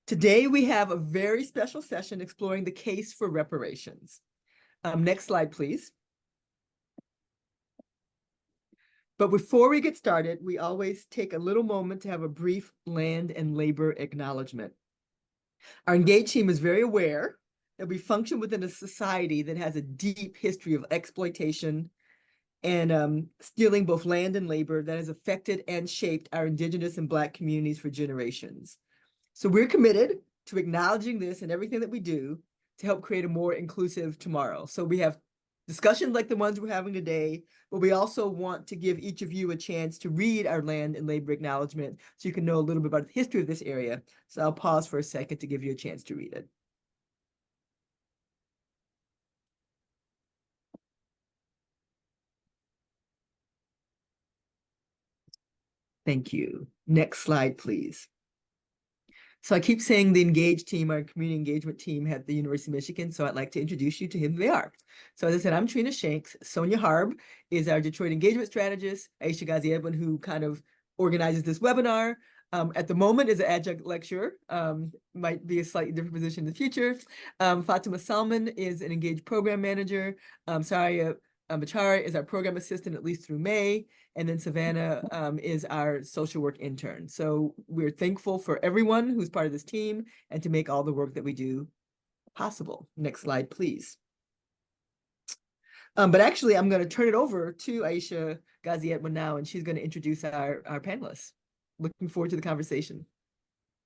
Today, we have a very special session exploring the case for reparations. Next slide, please. But before we get started, we always take a little moment to have a brief land and labor acknowledgement. Our engaged team is very aware that we function within a society that has a deep history of exploitation and stealing both land and labor that has affected and shaped our Indigenous and Black communities for generations. So we're committed to acknowledging this and everything that we do to help create a more inclusive tomorrow. So we have discussions like the ones we're having today, but we also want to give each of you a chance to read our land and labor acknowledgement so you can know a little bit about the history of this area. So I'll pause for a second to give you a chance to read it. Thank you. Next slide, please. So I keep saying the engaged team, our community engagement team at the University of Michigan, so I'd like to introduce you to who they are. So as I said, I'm Trina Shanks. Sonia Harb is our Detroit engagement strategist. Aisha Ghazi-Edwin, who kind of organizes this webinar, at the moment is an adjunct lecturer, might be a slightly different position in the future. Fatima Salman is an engaged program manager. Saria Machara is our program assistant, at least through May. And then Savannah is our social work intern. So we're thankful for everyone who's part of this team and to make all the work that we do possible. Next slide, please. But actually, I'm going to turn it over to Aisha Ghazi-Edwin now, and she's going to introduce our panelists. Looking forward to the conversation.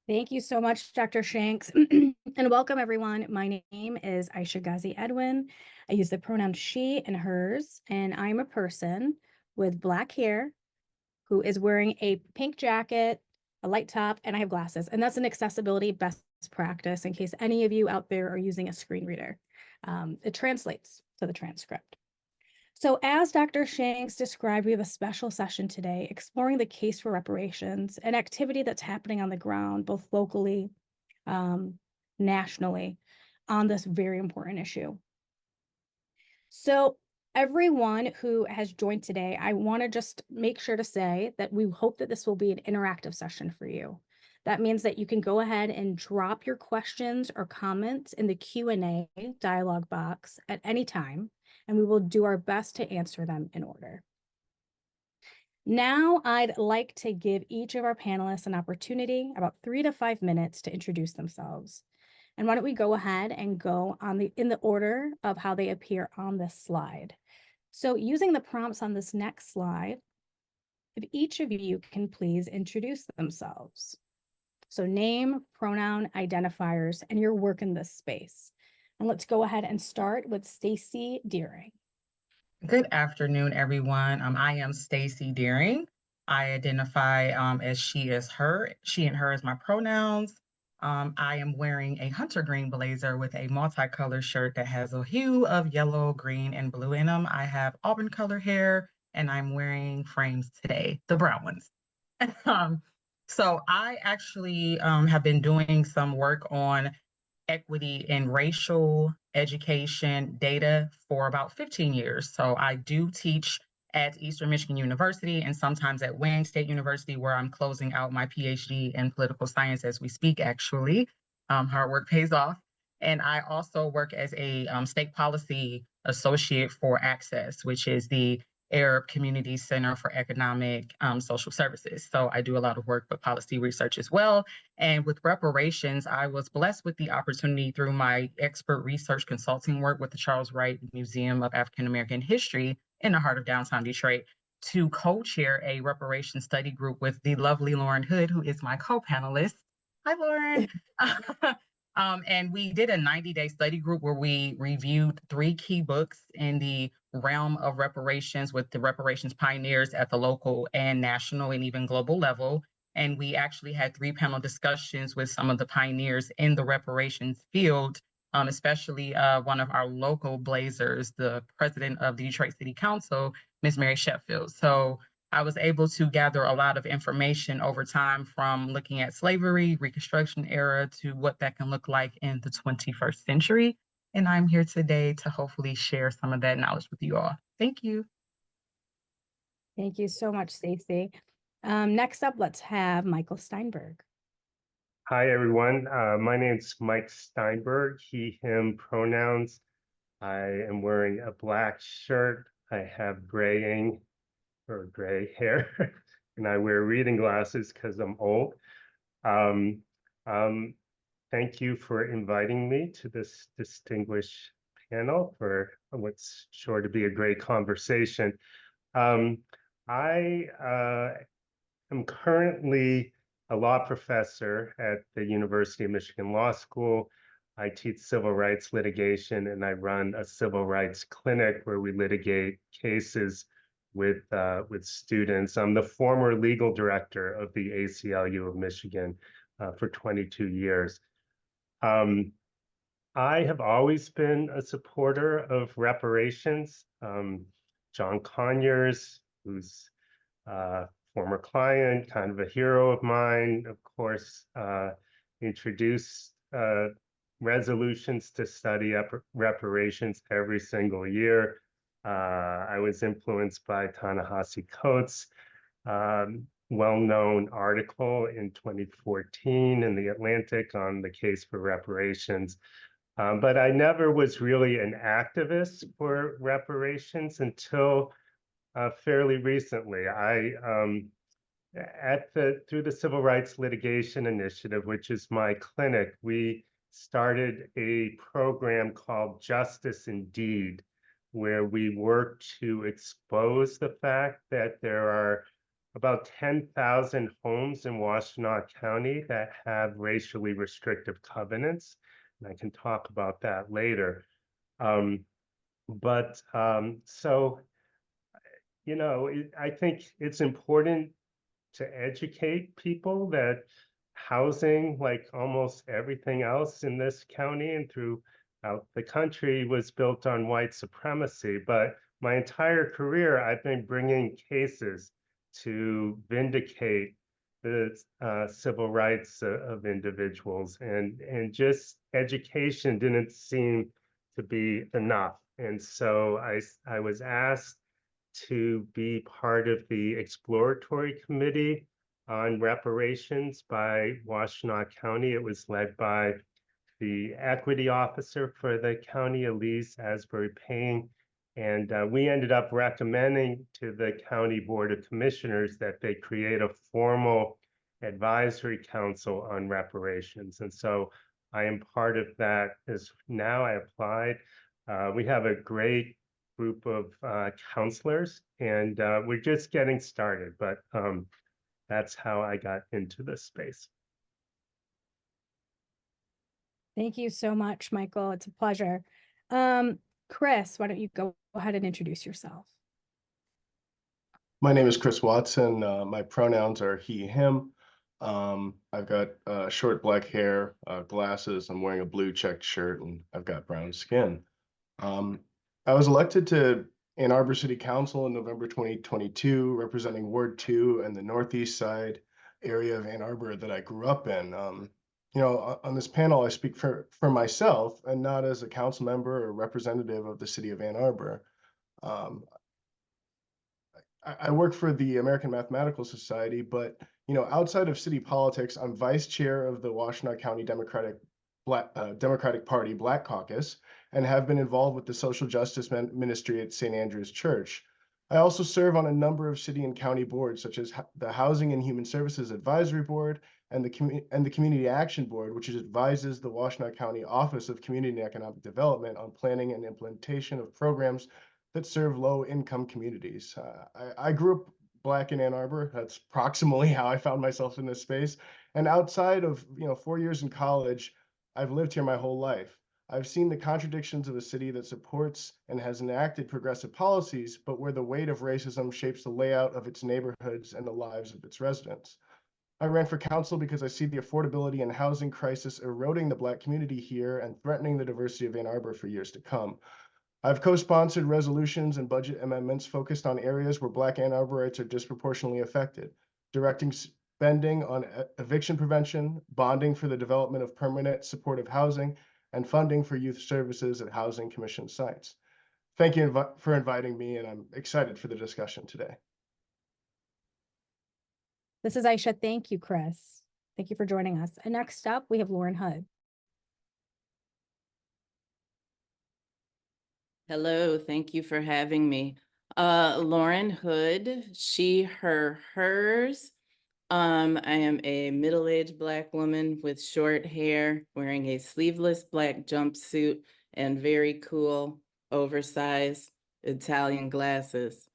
Thank you so much, Dr. Shanks, and welcome everyone. My name is Aisha Ghazi-Edwin. I use the pronoun she and hers, and I'm a person with Black hair who is wearing a pink jacket, a light top, and I have glasses. And that's an accessibility best practice in case any of you out there are using a screen reader. It translates to the transcript. So as Dr. Shanks described, we have a special session today exploring the case for reparations, an activity that's happening on the ground, both locally, nationally, on this very important issue. So everyone who has joined today, I want to just make sure to say that we hope that this will be an interactive session for you. That means that you can go ahead and drop your questions or comments in the Q&A dialog box at any time, and we will do our best to answer them in order. Now, I'd like to give each of our panelists an opportunity, about 3 to 5 minutes, to introduce themselves. And why don't we go ahead and go on in the order of how they appear on this slide. So using the prompts on this next slide, if each of you can please introduce themselves. So name, pronoun, identifiers, and your work in this space. And let's go ahead and start with Stacy Deering. Good afternoon, everyone. I am Stacy Deering. I identify as she, as her. She and her is my pronouns. I am wearing a hunter green blazer with a multicolored shirt that has a hue of yellow, green, and blue in them. I have auburn color hair, and I'm wearing frames today, the brown ones. So I actually have been doing some work on equity in racial education data for about 15 years. So I do teach at Eastern Michigan University and sometimes at Wayne State University, where I'm closing out my PhD in political science as we speak, actually. Hard work pays off. And I also work as a state policy associate for Access, which is the Arab Community Center for Economic Social Services. So I do a lot of work with policy research as well. And with reparations, I was blessed with the opportunity through my expert research consulting work with the Charles Wright Museum of African American History in the heart of downtown Detroit to co-chair a reparations study group with the lovely Lauren Hood, who is my co-panelist. Hi, Lauren. And we did a 90-day study group where we reviewed 3 key books in the realm of reparations with the reparations pioneers at the local and national and even global level. And we actually had 3 panel discussions with some of the pioneers in the reparations field, especially one of our local blazers, the president of the Detroit City Council, Ms. Mary Sheffield. So I was able to gather a lot of information over time from looking at slavery, Reconstruction era, to what that can look like in the 21st century. And I'm here today to hopefully share some of that knowledge with you all. Thank you. Thank you so much, Stacey. Next up, let's have Michael Steinberg. Hi, everyone. My name's Mike Steinberg, he, him pronouns. I am wearing a black shirt. I have gray hair, and I wear reading glasses because I'm old. Um, um, Thank you for inviting me to this distinguished panel for what's sure to be a great conversation. I I'm currently a law professor at the University of Michigan Law School. I teach civil rights litigation and I run a civil rights clinic where we litigate cases with students. I'm the former legal director of the ACLU of Michigan for 22 years. I have always been a supporter of reparations. John Conyers, who's former client, kind of a hero of mine, of course, introduced resolutions to study reparations every single year. I was influenced by Ta-Nehisi Coates' well-known article in 2014 in The Atlantic on the case for reparations. But I never was really an activist for reparations until fairly recently. Through the Civil Rights Litigation Initiative, which is my clinic, we started a program called Justice Indeed, where we work to expose the fact that there are about 10,000 homes in Washtenaw County that have racially restrictive covenants. And I can talk about that later. So, you know, I think it's important to educate people that housing, like almost everything else in this county and throughout the country, was built on white supremacy. But my entire career, I've been bringing cases to vindicate the civil rights of individuals, and just education didn't seem to be enough. And so I was asked to be part of the exploratory committee on reparations by Washtenaw County. It was led by the equity officer for the county, Elise Asbury Payne. And we ended up recommending to the County Board of Commissioners that they create a formal advisory council on reparations. And so I am part of that as now. I applied. We have a great group of counselors, and we're just getting started, but that's how I got into this space. Thank you so much, Michael. It's a pleasure. Chris, why don't you go ahead and introduce yourself? My name is Chris Watson. My pronouns are he, him. I've got short black hair, glasses. I'm wearing a blue checked shirt, and I've got brown skin. I was elected to Ann Arbor City Council in November 2022, representing Ward 2 and the Northeast Side area of Ann Arbor that I grew up in. You know, on this panel, I speak for myself and not as a council member or representative of the city of Ann Arbor. I work for the American Mathematical Society, but, you know, outside of city politics, I'm vice chair of the Washtenaw County Democratic Party Black Caucus, and have been involved with the social justice ministry at St. Andrew's Church. I also serve on a number of city and county boards, such as the Housing and Human Services Advisory Board and the Community Action Board, which advises the Washtenaw County Office of Community and Economic Development on planning and implementation of programs that serve low-income communities. I grew up Black in Ann Arbor. That's proximally how I found myself in this space. And outside of 4 years in college, I've lived here my whole life. I've seen the contradictions of a city that supports and has enacted progressive policies, but where the weight of racism shapes the layout of its neighborhoods and the lives of its residents. I ran for council because I see the affordability and housing crisis eroding the Black community here and threatening the diversity of Ann Arbor for years to come. I've co-sponsored resolutions and budget amendments focused on areas where Black Ann Arborites are disproportionately affected, directing spending on eviction prevention, bonding for the development of permanent supportive housing, and funding for youth services at Housing Commission sites. Thank you for inviting me, and I'm excited for the discussion today. This is Aisha. Thank you, Chris. Thank you for joining us. And next up, we have Lauren Hood. Hello, thank you for having me. Lauren Hood, she, her, hers. I am a middle-aged Black woman with short hair, wearing a sleeveless black jumpsuit and very cool, oversized Italian glasses.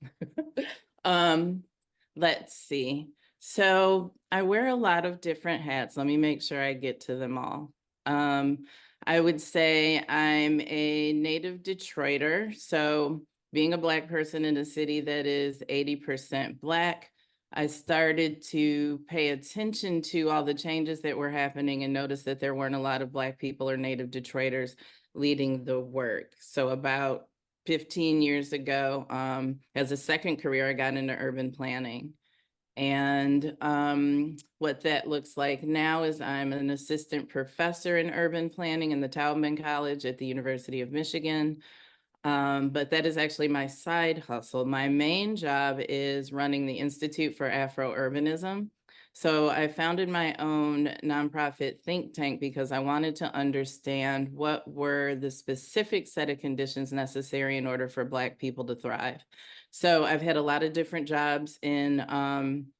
Let's see. So I wear a lot of different hats. Let me make sure I get to them all. I would say I'm a native Detroiter. So being a Black person in a city that is 80% Black, I started to pay attention to all the changes that were happening and noticed that there weren't a lot of Black people or native Detroiters leading the work. So about 15 years ago, as a second career, I got into urban planning. And what that looks like now is I'm an assistant professor in urban planning in the Taubman College at the University of Michigan. But that is actually my side hustle. My main job is running the Institute for Afro-Urbanism. So I founded my own nonprofit think tank because I wanted to understand what were the specific set of conditions necessary in order for Black people to thrive. So I've had a lot of different jobs in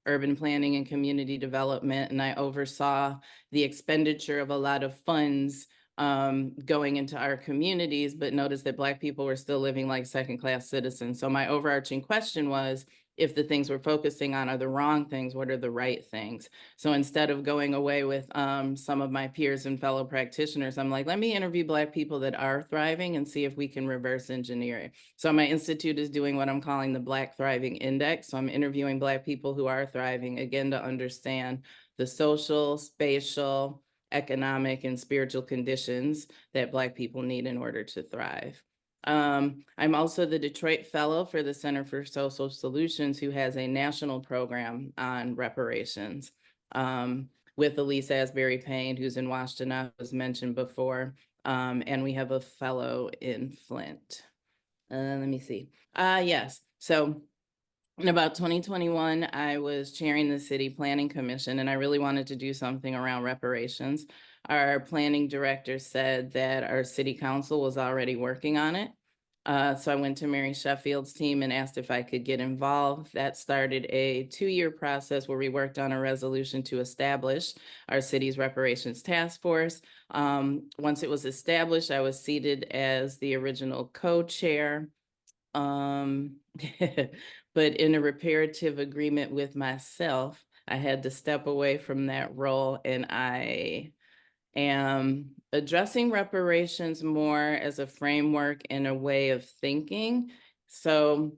urban planning and community development, and I oversaw the expenditure of a lot of funds going into our communities, but noticed that Black people were still living like second-class citizens. So my overarching question was, if the things we're focusing on are the wrong things, what are the right things? So instead of going away with some of my peers and fellow practitioners, I'm like, let me interview Black people that are thriving and see if we can reverse engineer it. So my institute is doing what I'm calling the Black Thriving Index. So I'm interviewing Black people who are thriving, again, to understand the social, spatial, economic, and spiritual conditions that Black people need in order to thrive. I'm also the Detroit Fellow for the Center for Social Solutions, who has a national program on reparations with Elise Asbury Payne, who's in Washtenaw, as mentioned before, and we have a fellow in Flint. Let me see. Yes, so in about 2021, I was chairing the City Planning Commission, and I really wanted to do something around reparations. Our planning director said that our city council was already working on it. So I went to Mary Sheffield's team and asked if I could get involved. That started a 2-year process where we worked on a resolution to establish our city's reparations task force. Once it was established, I was seated as the original co-chair. But in a reparative agreement with myself, I had to step away from that role, and I am addressing reparations more as a framework and a way of thinking. So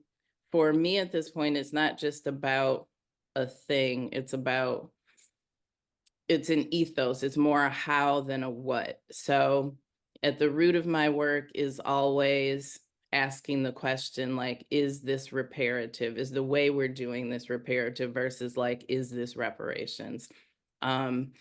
for me at this point, it's not just about a thing, it's an ethos. It's more a how than a what. So at the root of my work is always asking the question, like, is this reparative? Is the way we're doing this reparative versus like, is this reparations?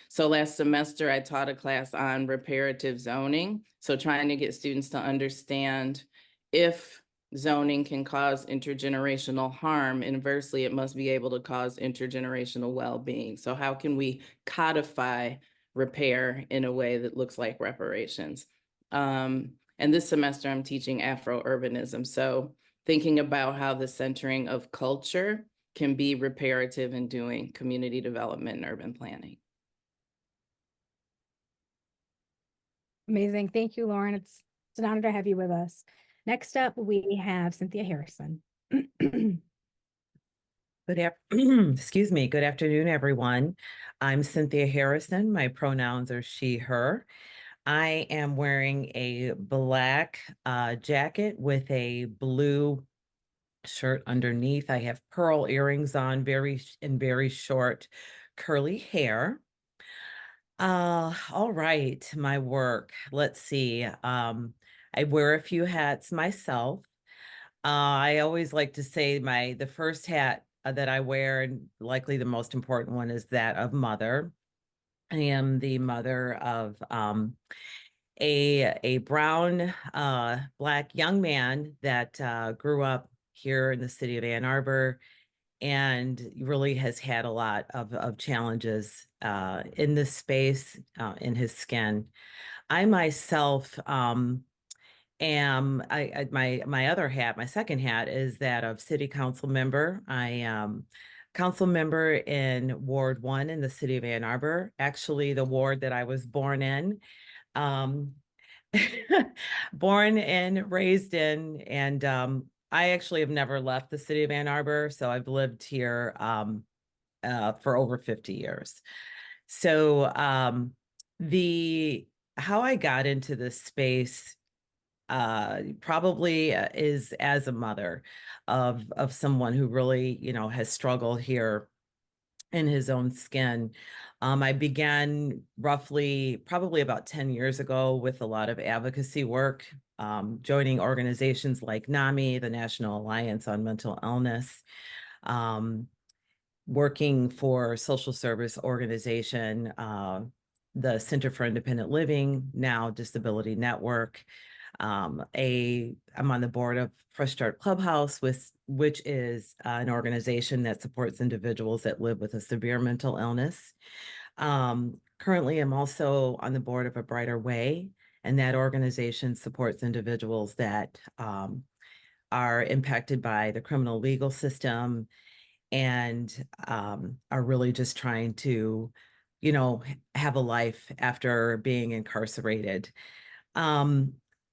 So last semester, I taught a class on reparative zoning. So trying to get students to understand if zoning can cause intergenerational harm, inversely, it must be able to cause intergenerational well-being. So how can we codify repair in a way that looks like reparations? And this semester, I'm teaching Afro-urbanism. So thinking about how the centering of culture can be reparative in doing community development and urban planning. Amazing. Thank you, Lauren. It's an honor to have you with us. Next up, we have Cynthia Harrison. Excuse me. Good afternoon, everyone. I'm Cynthia Harrison. My pronouns are she, her. I am wearing a black jacket with a blue shirt underneath. I have pearl earrings on, very short curly hair. All right, my work. Let's see. I wear a few hats myself. I always like to say the first hat that I wear, and likely the most important one, is that of mother. I am the mother of a brown Black young man that grew up here in the city of Ann Arbor and really has had a lot of challenges in this space, in his skin. I myself my other hat, my second hat, is that of city council member. I am council member in Ward 1 in the city of Ann Arbor, actually the ward that I was born in. Born and raised in, and I actually have never left the city of Ann Arbor, so I've lived here for over 50 years. So how I got into this space probably is as a mother of someone who really, has struggled here in his own skin. I began probably about 10 years ago with a lot of advocacy work, joining organizations like NAMI, the National Alliance on Mental Illness, working for social service organization, the Center for Independent Living, now Disability Network. I'm on the board of Fresh Start Clubhouse, which is an organization that supports individuals that live with a severe mental illness. Currently, I'm also on the board of A Brighter Way, and that organization supports individuals that are impacted by the criminal legal system and are really just trying to, have a life after being incarcerated.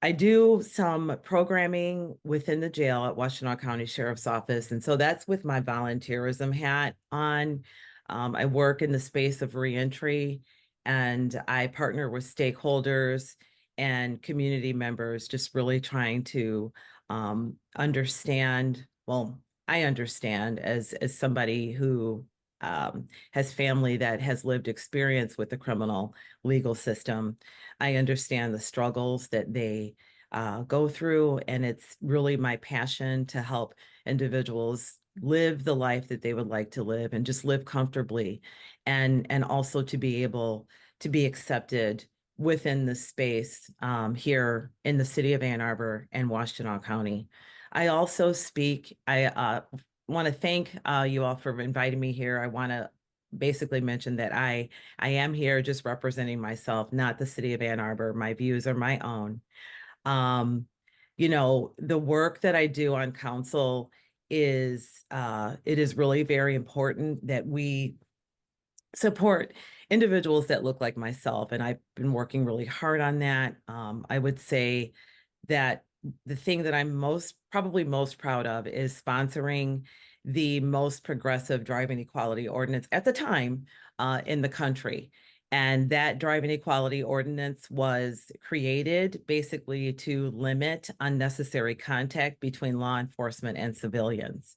I do some programming within the jail at Washtenaw County Sheriff's Office. And so that's with my volunteerism hat on. I work in the space of reentry, and I partner with stakeholders and community members, just really trying to understand. Well, I understand as somebody who has family that has lived experience with the criminal legal system. I understand the struggles that they go through, and it's really my passion to help individuals live the life that they would like to live and just live comfortably, and also to be able to be accepted within the space here in the city of Ann Arbor and Washtenaw County. I also speak, I want to thank you all for inviting me here. I want to basically mention that I am here just representing myself, not the city of Ann Arbor. My views are my own. The work that I do on council is it is really very important that we support individuals that look like myself, and I've been working really hard on that. I would say that the thing that I'm probably most proud of is sponsoring the most progressive driving equality ordinance at the time in the country. And that driving equality ordinance was created basically to limit unnecessary contact between law enforcement and civilians.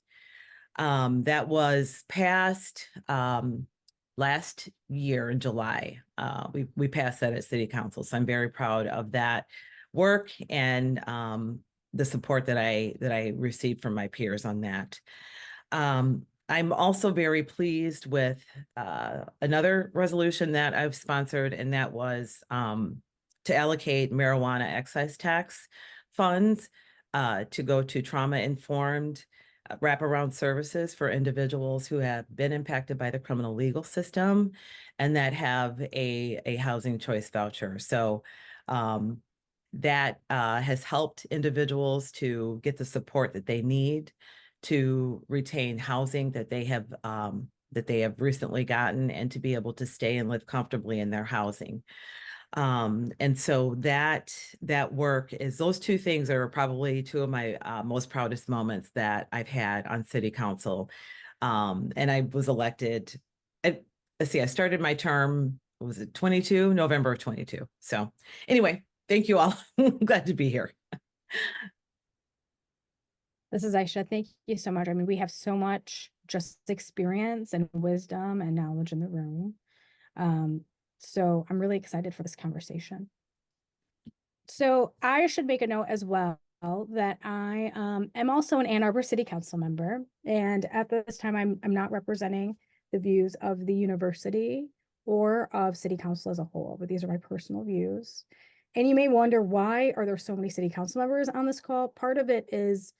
That was passed last year in July. We passed that at City Council, so I'm very proud of that work and the support that I received from my peers on that. I'm also very pleased with another resolution that I've sponsored, and that was to allocate marijuana excise tax funds to go to trauma-informed wraparound services for individuals who have been impacted by the criminal legal system and that have a housing choice voucher. So that has helped individuals to get the support that they need to retain housing that they have recently gotten, and to be able to stay and live comfortably in their housing. And so that work is, those two things are probably two of my most proudest moments that I've had on city council. And I was elected, let's see, I started my term, was it 22, November of 22. So anyway, thank you all. Glad to be here. This is Aisha. Thank you so much. I mean, we have so much just experience and wisdom and knowledge in the room. So I'm really excited for this conversation. So I should make a note as well that I am also an Ann Arbor City Council member. And at this time, I'm not representing the views of the university or of City Council as a whole, but these are my personal views. And you may wonder, why are there so many City Council members on this call? Part of it is,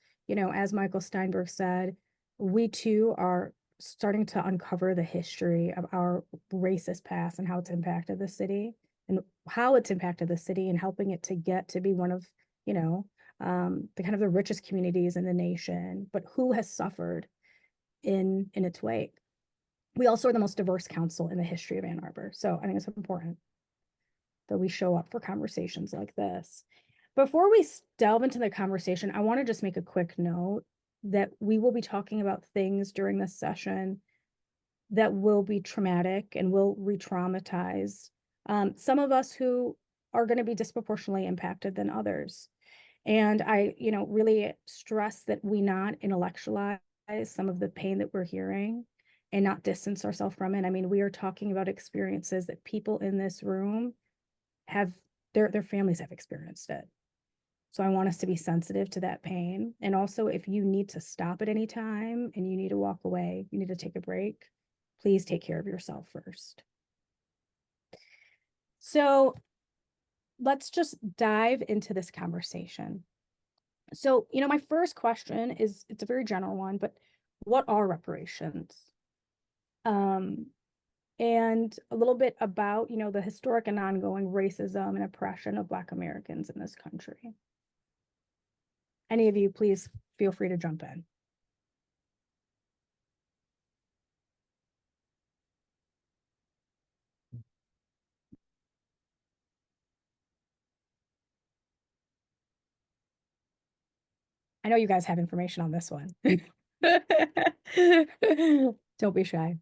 as Michael Steinberg said, we too are starting to uncover the history of our racist past and how it's impacted the city and helping it to get to be one of, you know, the kind of the richest communities in the nation, but who has suffered in its wake. We also are the most diverse council in the history of Ann Arbor. So I think it's important that we show up for conversations like this. Before we delve into the conversation, I want to just make a quick note that we will be talking about things during this session that will be traumatic and will re-traumatize some of us who are going to be disproportionately impacted than others. And I, really stress that we not intellectualize some of the pain that we're hearing and not distance ourselves from it. I mean, we are talking about experiences that people in this room have, their families have experienced it. So I want us to be sensitive to that pain. And also, if you need to stop at any time and you need to walk away, you need to take a break, please take care of yourself first. So let's just dive into this conversation. So, my first question is, it's a very general one, but what are reparations? And a little bit about, the historic and ongoing racism and oppression of Black Americans in this country. Any of you, please feel free to jump in. I know you guys have information on this one. Don't be shy.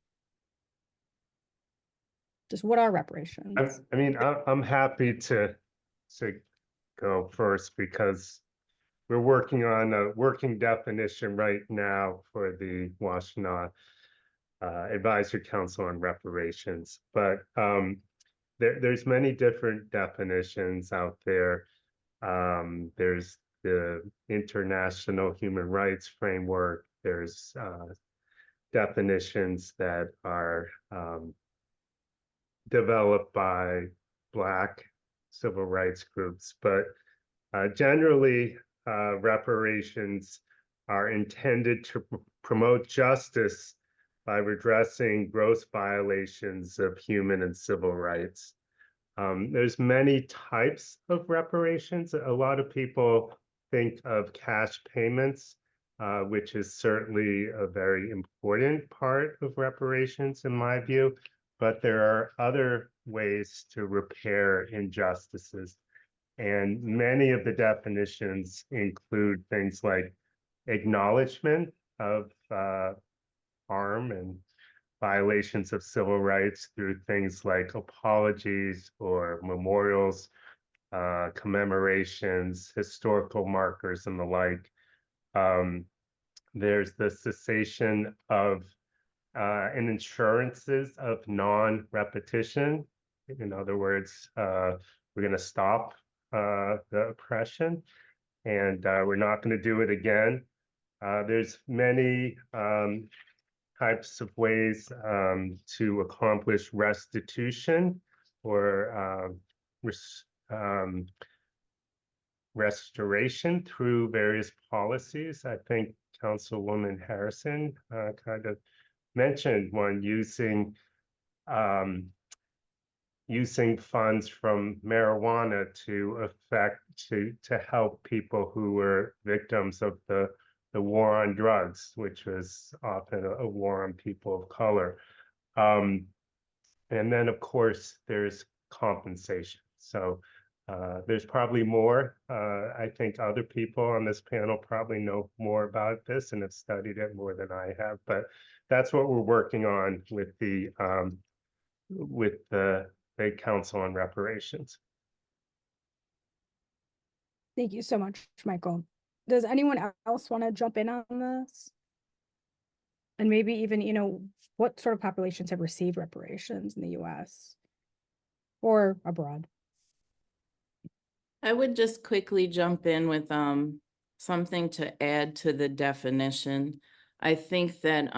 Just what are reparations? I'm happy to go first because we're working on a working definition right now for the Washtenaw Advisory Council on Reparations. But there's many different definitions out there. There's the International Human Rights Framework. There's definitions that are developed by Black civil rights groups, but generally reparations are intended to promote justice by redressing gross violations of human and civil rights. There's many types of reparations. A lot of people think of cash payments, which is certainly a very important part of reparations in my view. But there are other ways to repair injustices. And many of the definitions include things like acknowledgement of harm and violations of civil rights through things like apologies or memorials, commemorations, historical markers, and the like. There's the cessation of and insurances of non-repetition. In other words, we're going to stop the oppression and we're not going to do it again. There's many types of ways to accomplish restitution or restoration through various policies. I think Councilwoman Harrison kind of mentioned one, using funds from marijuana to help people who were victims of the war on drugs, which was often a war on people of color. And then, of course, there's compensation. So there's probably more. I think other people on this panel probably know more about this and have studied it more than I have, but that's what we're working on with the Big Council on Reparations. Thank you so much, Michael. Does anyone else want to jump in on this? And maybe even, what sort of populations have received reparations in the US or abroad? I would just quickly jump in with something to add to the definition. I think that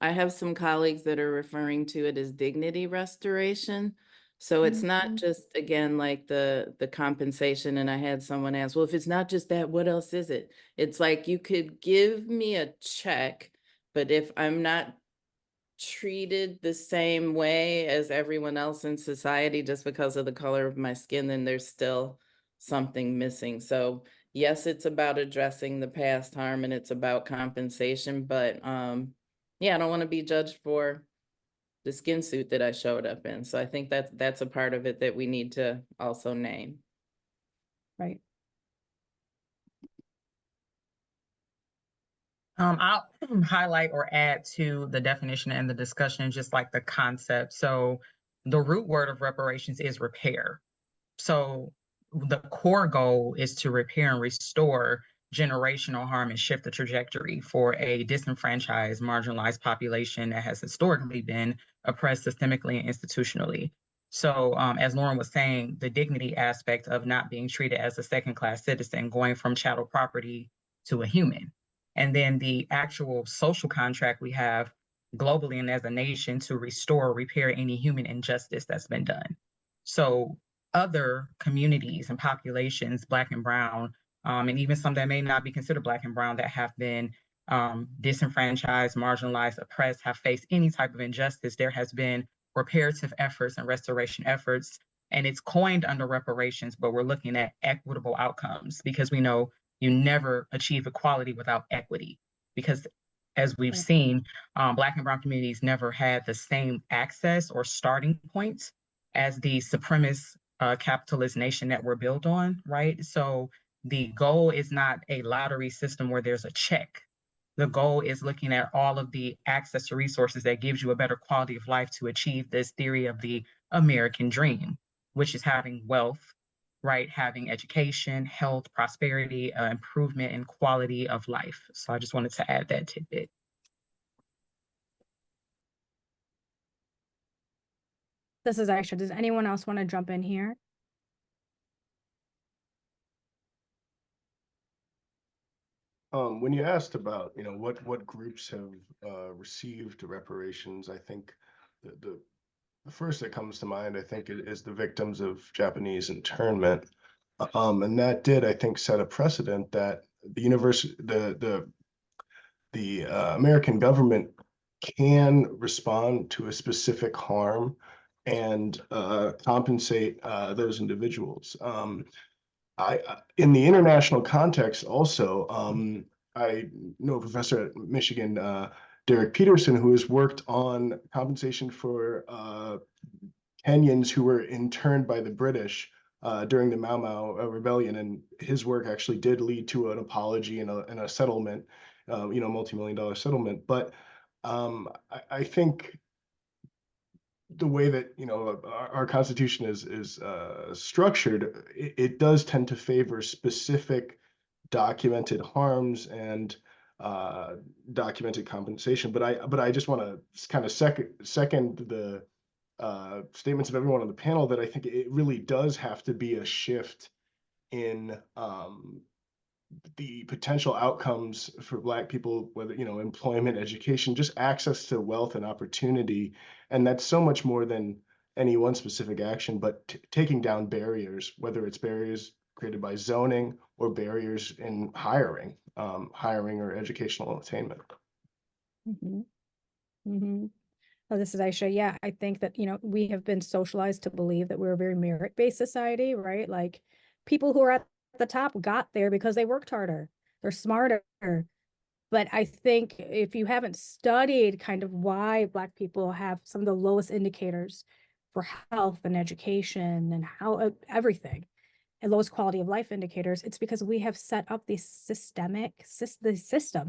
I have some colleagues that are referring to it as dignity restoration. So it's not just, again, like the compensation. And I had someone ask, well, if it's not just that, what else is it? It's like you could give me a check But if I'm not treated the same way as everyone else in society just because of the color of my skin, then there's still something missing. So yes, it's about addressing the past harm and it's about compensation, but yeah, I don't want to be judged for the skin suit that I showed up in. So I think that's a part of it that we need to also name. Right. I'll highlight or add to the definition and the discussion, just like the concept. So the root word of reparations is repair. So the core goal is to repair and restore generational harm and shift the trajectory for a disenfranchised, marginalized population that has historically been oppressed systemically and institutionally. So as Lauren was saying, the dignity aspect of not being treated as a second-class citizen, going from chattel property to a human. And then the actual social contract we have globally and as a nation to restore, repair any human injustice that's been done. So other communities and populations, Black and Brown, and even some that may not be considered Black and Brown that have been disenfranchised, marginalized, oppressed, have faced any type of injustice, there has been reparative efforts and restoration efforts. And it's coined under reparations, but we're looking at equitable outcomes because we know you never achieve equality without equity. Because as we've seen, Black and Brown communities never had the same access or starting points as the supremacist capitalist nation that we're built on, right? So the goal is not a lottery system where there's a check. The goal is looking at all of the access to resources that gives you a better quality of life to achieve this theory of the American dream, which is having wealth, right? Having education, health, prosperity, improvement in quality of life. So I just wanted to add that tidbit. This is Aisha. Does anyone else want to jump in here? When you asked about, what groups have received reparations, I think the first that comes to mind, I think, is the victims of Japanese internment. And that did, I think, set a precedent that the American government can respond to a specific harm and compensate those individuals. In the international context also, I know a professor at Michigan, Derek Peterson, who has worked on compensation for Kenyans who were interned by the British during the Mau Mau rebellion, and his work actually did lead to an apology and a settlement, multi-million-dollar settlement. But I think the way that our Constitution is structured, it does tend to favor specific documented harms and documented compensation. But I just want to kind of second the statements of everyone on the panel that I think it really does have to be a shift in the potential outcomes for Black people, whether, employment, education, just access to wealth and opportunity. And that's so much more than any one specific action, but taking down barriers, whether it's barriers created by zoning or barriers in hiring or educational attainment. Mm-hmm. Mm-hmm. Oh, this is Aisha. Yeah, I think that, we have been socialized to believe that we're a very merit-based society, right? Like people who are at the top got there because they worked harder, they're smarter. But I think if you haven't studied kind of why Black people have some of the lowest indicators for health and education and how everything and lowest quality of life indicators, it's because we have set up these systems,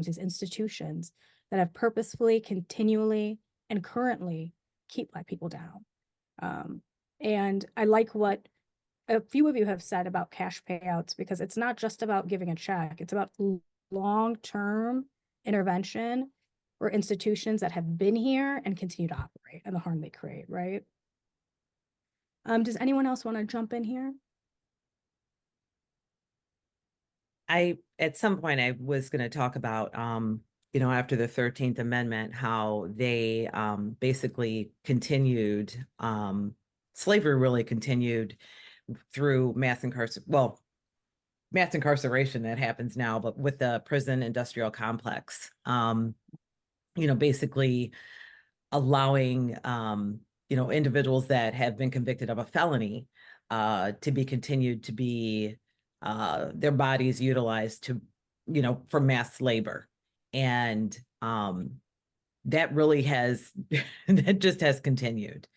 these institutions that have purposefully, continually, and currently keep Black people down. And I like what a few of you have said about cash payouts, because it's not just about giving a check, it's about long-term intervention for institutions that have been here and continue to operate and the harm they create, right? Does anyone else want to jump in here? At some point, I was going to talk about, after the 13th Amendment, how they basically continued, slavery really continued through mass incarceration that happens now, but with the prison industrial complex. basically allowing, individuals that have been convicted of a felony to be continued to be their bodies utilized to, for mass labor. And that really has, that just has continued.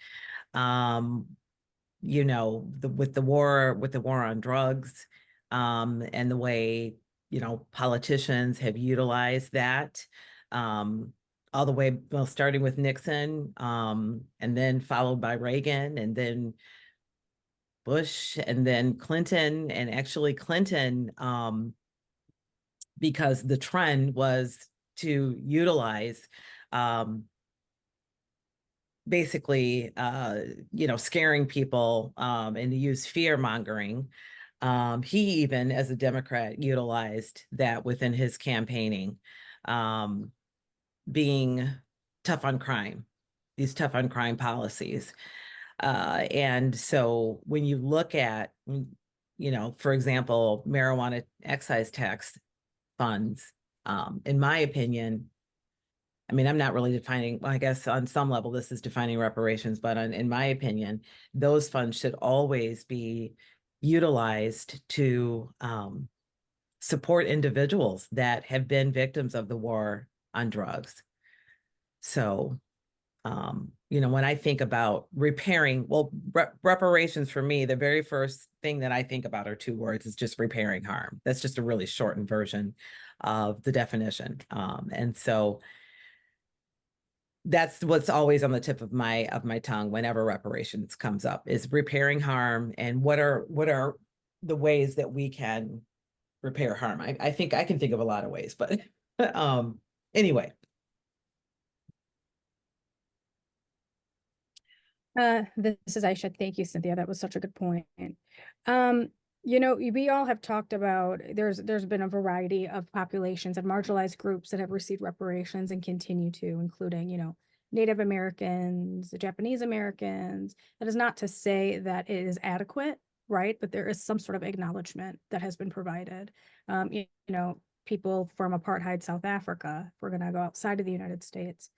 With the war on drugs, and the way, politicians have utilized that, all the way, well, starting with Nixon, and then followed by Reagan, and then Bush, and then Clinton. And actually Clinton, because the trend was to utilize, basically, scaring people, and to use fear mongering. He even, as a Democrat, utilized that within his campaigning, being tough on crime, these tough on crime policies. And so when you look at, for example, marijuana excise tax funds, in my opinion, I mean, I'm not really defining, I guess on some level, this is defining reparations, but in my opinion, those funds should always be utilized to support individuals that have been victims of the war on drugs. So, when I think about repairing, well, reparations for me, the very first thing that I think about are two words. It's just repairing harm. That's just a really shortened version of the definition. And so that's what's always on the tip of my tongue whenever reparations comes up, is repairing harm, and what are the ways that we can repair harm. I think I can think of a lot of ways, but anyway. This is Aisha. Thank you, Cynthia. That was such a good point. We all have talked about, there's been a variety of populations and marginalized groups that have received reparations and continue to, including, Native Americans, Japanese Americans. That is not to say that it is adequate, right? But there is some sort of acknowledgement that has been provided. People from apartheid South Africa, if we're going to go outside of the United States.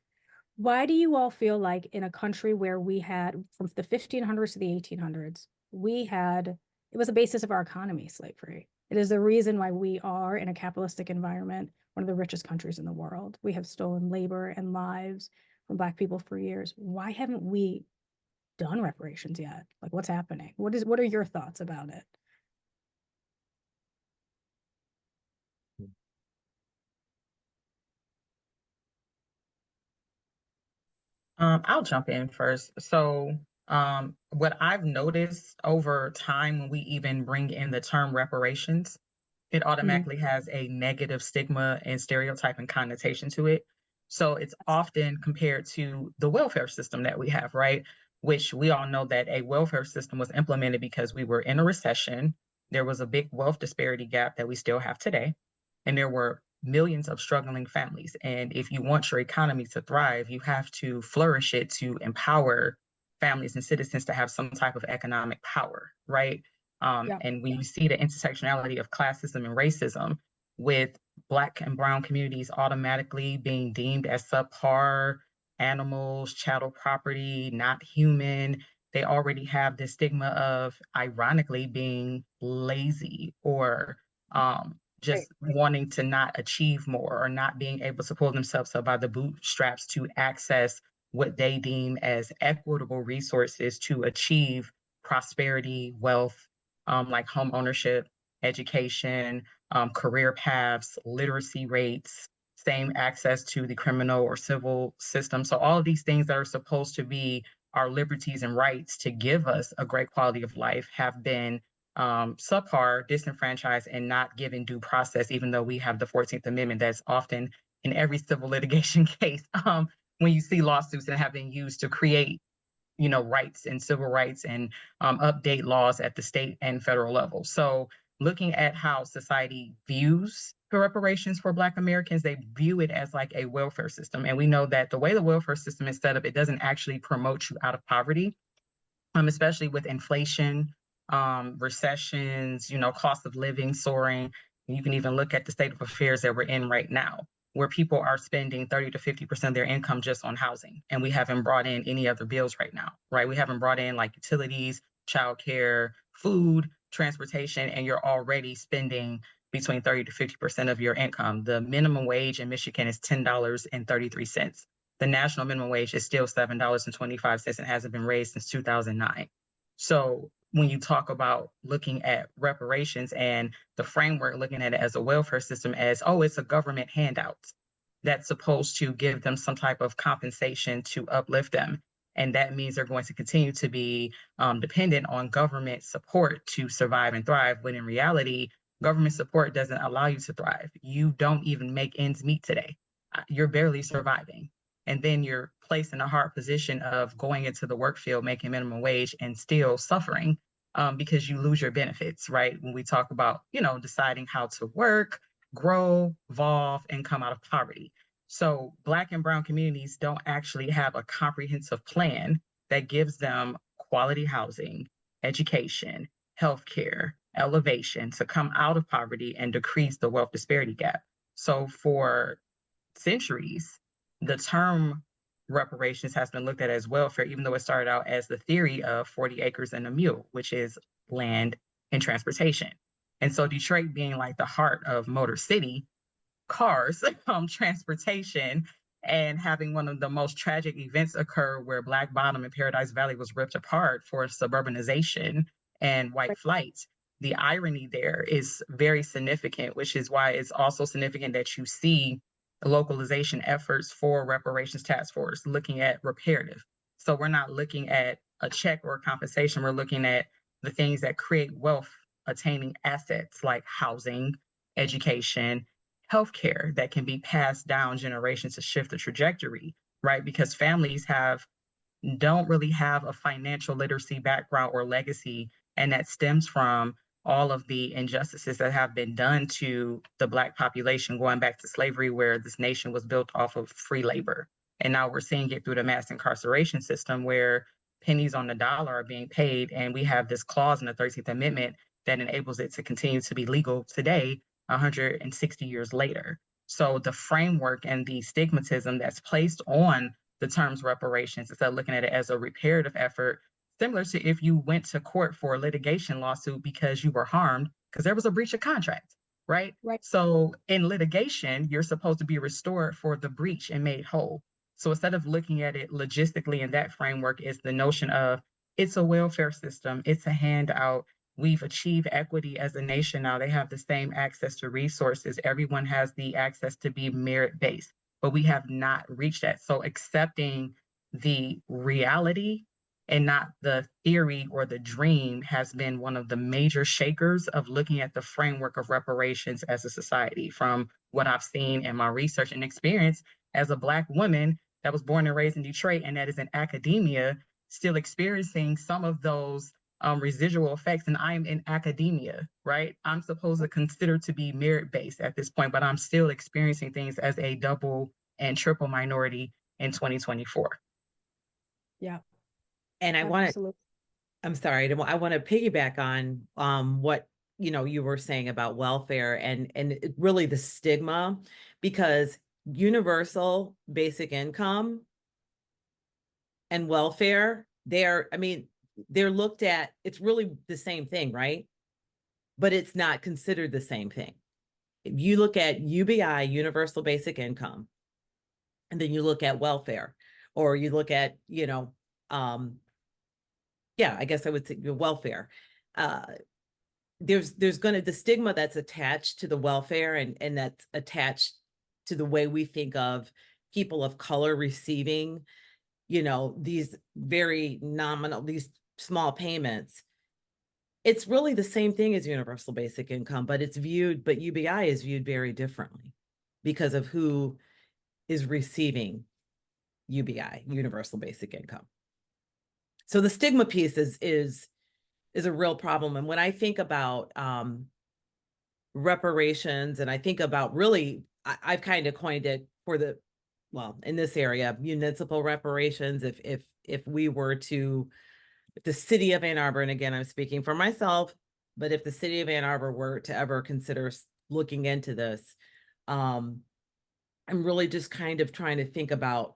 Why do you all feel like in a country where we had, from the 1500s to the 1800s, it was the basis of our economy, slavery. It is the reason why we are, in a capitalistic environment, one of the richest countries in the world. We have stolen labor and lives from Black people for years. Why haven't we done reparations yet? Like, what's happening? What are your thoughts about it? I'll jump in first. So what I've noticed over time when we even bring in the term reparations, it automatically has a negative stigma and stereotype and connotation to it. So it's often compared to the welfare system that we have, right? Which we all know that a welfare system was implemented because we were in a recession. There was a big wealth disparity gap that we still have today. And there were millions of struggling families. And if you want your economy to thrive, you have to flourish it to empower families and citizens to have some type of economic power, right? And when you see the intersectionality of classism and racism, with Black and Brown communities automatically being deemed as subpar animals, chattel property, not human, they already have this stigma of, ironically, being lazy or just wanting to not achieve more, or not being able to pull themselves up by the bootstraps to access what they deem as equitable resources to achieve prosperity, wealth, like home ownership, education, career paths, literacy rates, same access to the criminal or civil system. So all of these things that are supposed to be our liberties and rights to give us a great quality of life have been subpar, disenfranchised, and not given due process, even though we have the 14th Amendment that's often in every civil litigation case, when you see lawsuits that have been used to create, rights and civil rights and update laws at the state and federal level. So looking at how society views the reparations for Black Americans, they view it as like a welfare system. And we know that the way the welfare system is set up, it doesn't actually promote you out of poverty, especially with inflation, recessions, cost of living soaring. You can even look at the state of affairs that we're in right now. where people are spending 30 to 50% of their income just on housing. And we haven't brought in any other bills right now, right? We haven't brought in like utilities, childcare, food, transportation, and you're already spending between 30 to 50% of your income. The minimum wage in Michigan is $10.33. The national minimum wage is still $7.25 and hasn't been raised since 2009. So when you talk about looking at reparations and the framework, looking at it as a welfare system as, oh, it's a government handout that's supposed to give them some type of compensation to uplift them. And that means they're going to continue to be dependent on government support to survive and thrive, when in reality, government support doesn't allow you to thrive. You don't even make ends meet today. You're barely surviving. And then you're placed in a hard position of going into the work field, making minimum wage and still suffering because you lose your benefits, right? When we talk about, deciding how to work, grow, evolve, and come out of poverty. So Black and Brown communities don't actually have a comprehensive plan that gives them quality housing, education, healthcare, elevation to come out of poverty and decrease the wealth disparity gap. So for centuries, the term reparations has been looked at as welfare, even though it started out as the theory of 40 acres and a mule, which is land and transportation. And so Detroit being like the heart of Motor City, cars, transportation, and having one of the most tragic events occur where Black Bottom and Paradise Valley was ripped apart for suburbanization and white flight. The irony there is very significant, which is why it's also significant that you see localization efforts for reparations task force looking at reparative. So we're not looking at a check or compensation, we're looking at the things that create wealth attaining assets like housing, education, healthcare that can be passed down generations to shift the trajectory, right? Because families don't really have a financial literacy background or legacy, and that stems from all of the injustices that have been done to the Black population going back to slavery, where this nation was built off of free labor. And now we're seeing it through the mass incarceration system where pennies on the dollar are being paid. And we have this clause in the 13th Amendment that enables it to continue to be legal today, 160 years later. So the framework and the stigmatism that's placed on the terms reparations, instead of looking at it as a reparative effort, similar to if you went to court for a litigation lawsuit because you were harmed because there was a breach of contract, right? Right. So in litigation, you're supposed to be restored for the breach and made whole. So instead of looking at it logistically in that framework, is the notion of it's a welfare system, it's a handout. We've achieved equity as a nation now. They have the same access to resources. Everyone has the access to be merit-based, but we have not reached that. So accepting the reality and not the theory or the dream has been one of the major shakers of looking at the framework of reparations as a society, from what I've seen in my research and experience as a Black woman that was born and raised in Detroit and that is in academia, still experiencing some of those residual effects. And I'm in academia, right? I'm supposed to consider to be merit-based at this point, but I'm still experiencing things as a double and triple minority in 2024. Yeah. And I want to, Absolutely. I'm sorry, I want to piggyback on what you were saying about welfare and really the stigma, because universal basic income and welfare, they're looked at, it's really the same thing, right? But it's not considered the same thing. If you look at UBI, universal basic income, and then you look at welfare, or you look at, I guess I would say welfare. There's the stigma that's attached to the welfare and that's attached to the way we think of people of color receiving, these very nominal, these small payments. It's really the same thing as universal basic income, but UBI is viewed very differently because of who is receiving UBI, universal basic income. So the stigma piece is a real problem. And when I think about reparations, and I think about really, I've kind of coined it in this area, municipal reparations. If we were to, if the city of Ann Arbor, and again, I'm speaking for myself, but if the city of Ann Arbor were to ever consider looking into this, I I'm really just kind of trying to think about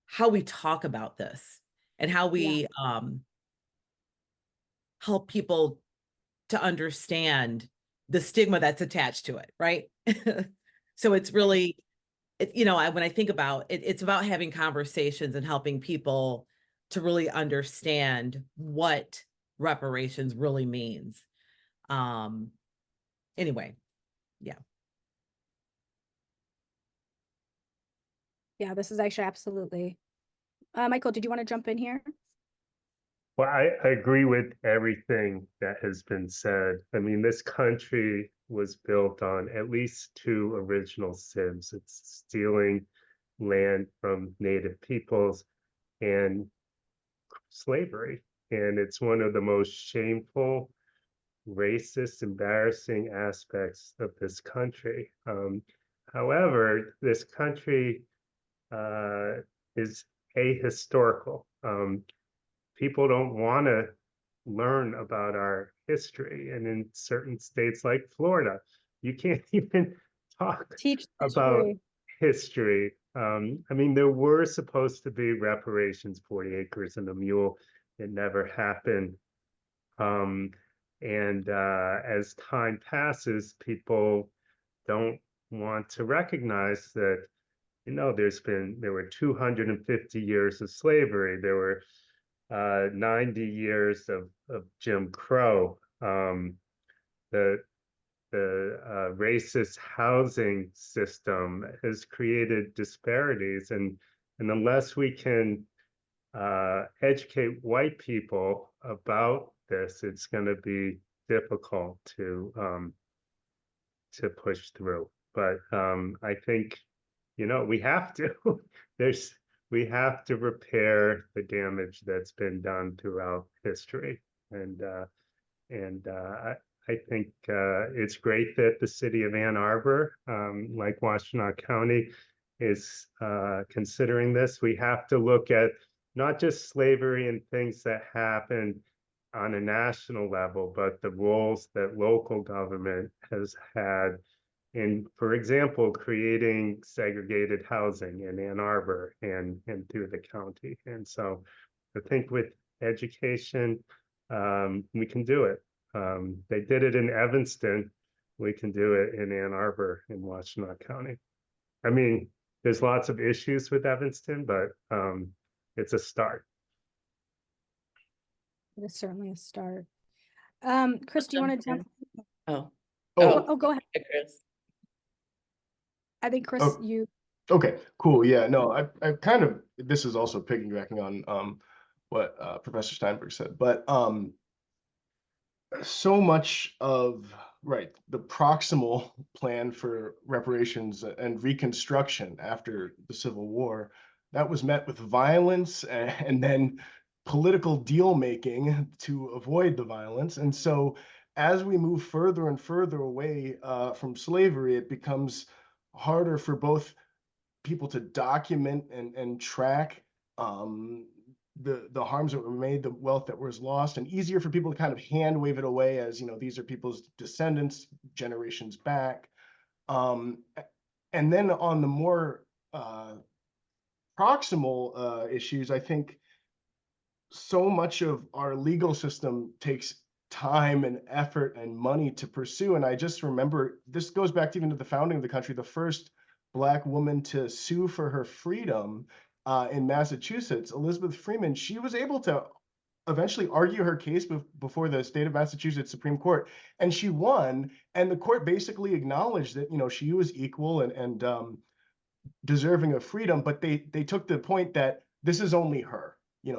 how we talk about this and how we help people to understand the stigma that's attached to it, right? So it's really, when I think about it, it's about having conversations and helping people to really understand what reparations really means. Anyway, yeah. Yeah, this is actually absolutely. Michael, did you want to jump in here? Well, I agree with everything that has been said. I mean, this country was built on at least two original sins. It's stealing land from Native peoples and slavery. And it's one of the most shameful, racist, embarrassing aspects of this country. However, this country is ahistorical. People don't want to learn about our history. And in certain states like Florida, you can't even talk Teach about history. history. I mean, there were supposed to be reparations, 40 acres and a mule. It never happened. And as time passes, people don't want to recognize that, there were 250 years of slavery. There were 90 years of Jim Crow. The racist housing system has created disparities, and unless we can educate white people about this, it's going to be difficult to push through. But I think, we have to. We have to repair the damage that's been done throughout history, and I think it's great that the city of Ann Arbor, like Washtenaw County, is considering this. We have to look at not just slavery and things that happen on a national level, but the roles that local government has had in, for example, creating segregated housing in Ann Arbor and through the county. And so I think with education, we can do it. They did it in Evanston. We can do it in Ann Arbor in Washtenaw County. I mean, there's lots of issues with Evanston, but it's a start. It is certainly a start. Chris, do you want to jump? Oh, Oh, go ahead. Chris. I think Chris, Oh. you. Okay, cool. Yeah, no, I kind of, this is also piggybacking on what Professor Steinberg said, but so much of the proximal plan for reparations and reconstruction after the Civil War, that was met with violence and then political deal making to avoid the violence. And so as we move further and further away from slavery, it becomes harder for both people to document and track the harms that were made, the wealth that was lost, and easier for people to kind of hand wave it away as, these are people's descendants generations back. And then on the more proximal issues, I think so much of our legal system takes time and effort and money to pursue. And I just remember, this goes back to even to the founding of the country, the first Black woman to sue for her freedom in Massachusetts, Elizabeth Freeman. She was able to eventually argue her case before the state of Massachusetts Supreme Court, and she won. And the court basically acknowledged that, she was equal and deserving of freedom, but they took the point that this is only her.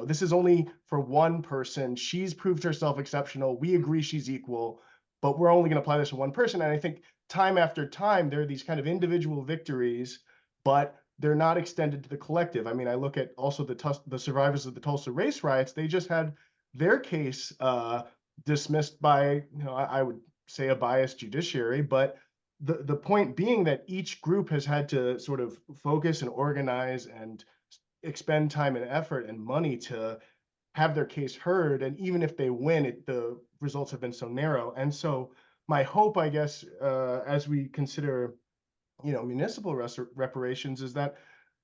This is only for one person. She's proved herself exceptional. We agree she's equal, but we're only going to apply this to one person. And I think time after time, there are these kind of individual victories, but they're not extended to the collective. I mean, I look at also the survivors of the Tulsa race riots. They just had their case dismissed by, I would say a biased judiciary, but the point being that each group has had to sort of focus and organize and expend time and effort and money to have their case heard. And even if they win, the results have been so narrow. And so my hope, I guess, as we consider municipal reparations is that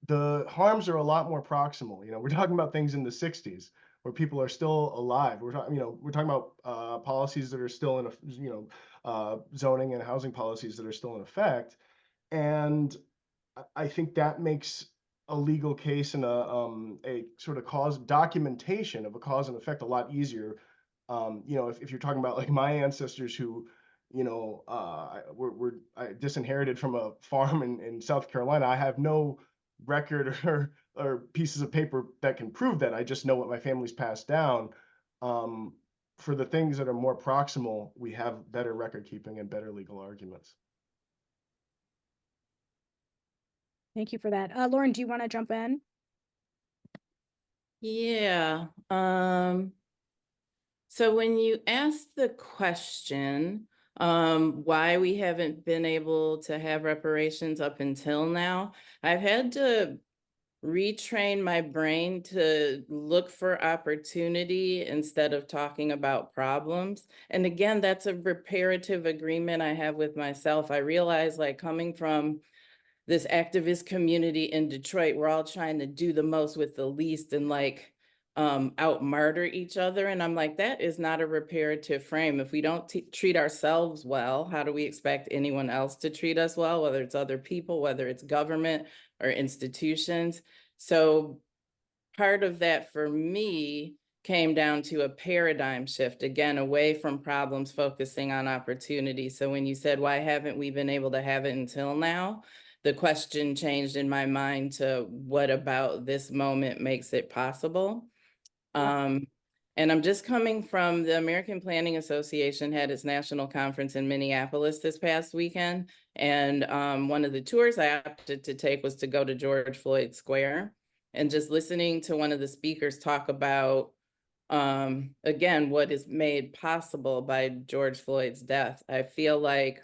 the harms are a lot more proximal. We're talking about things in the 60s where people are still alive. We're talking about policies that are still in, zoning and housing policies that are still in effect. And I think that makes a legal case and a sort of cause documentation of a cause and effect a lot easier. If you're talking about like my ancestors who, I disinherited from a farm in South Carolina, I have no record or pieces of paper that can prove that. I just know what my family's passed down. For the things that are more proximal, we have better record keeping and better legal arguments. Thank you for that. Lauren, do you want to jump in? Yeah. So when you asked the question, why we haven't been able to have reparations up until now, I've had to retrain my brain to look for opportunity instead of talking about problems. And again, that's a reparative agreement I have with myself. I realize, like, coming from this activist community in Detroit, we're all trying to do the most with the least and like out martyr each other. And I'm like, that is not a reparative frame. If we don't treat ourselves well, how do we expect anyone else to treat us well, whether it's other people, whether it's government or institutions? So part of that for me came down to a paradigm shift, again, away from problems, focusing on opportunity. So when you said, why haven't we been able to have it until now? The question changed in my mind to what about this moment makes it possible? And I'm just coming from the American Planning Association had its national conference in Minneapolis this past weekend. And one of the tours I opted to take was to go to George Floyd Square. And just listening to one of the speakers talk about, again, what is made possible by George Floyd's death. I feel like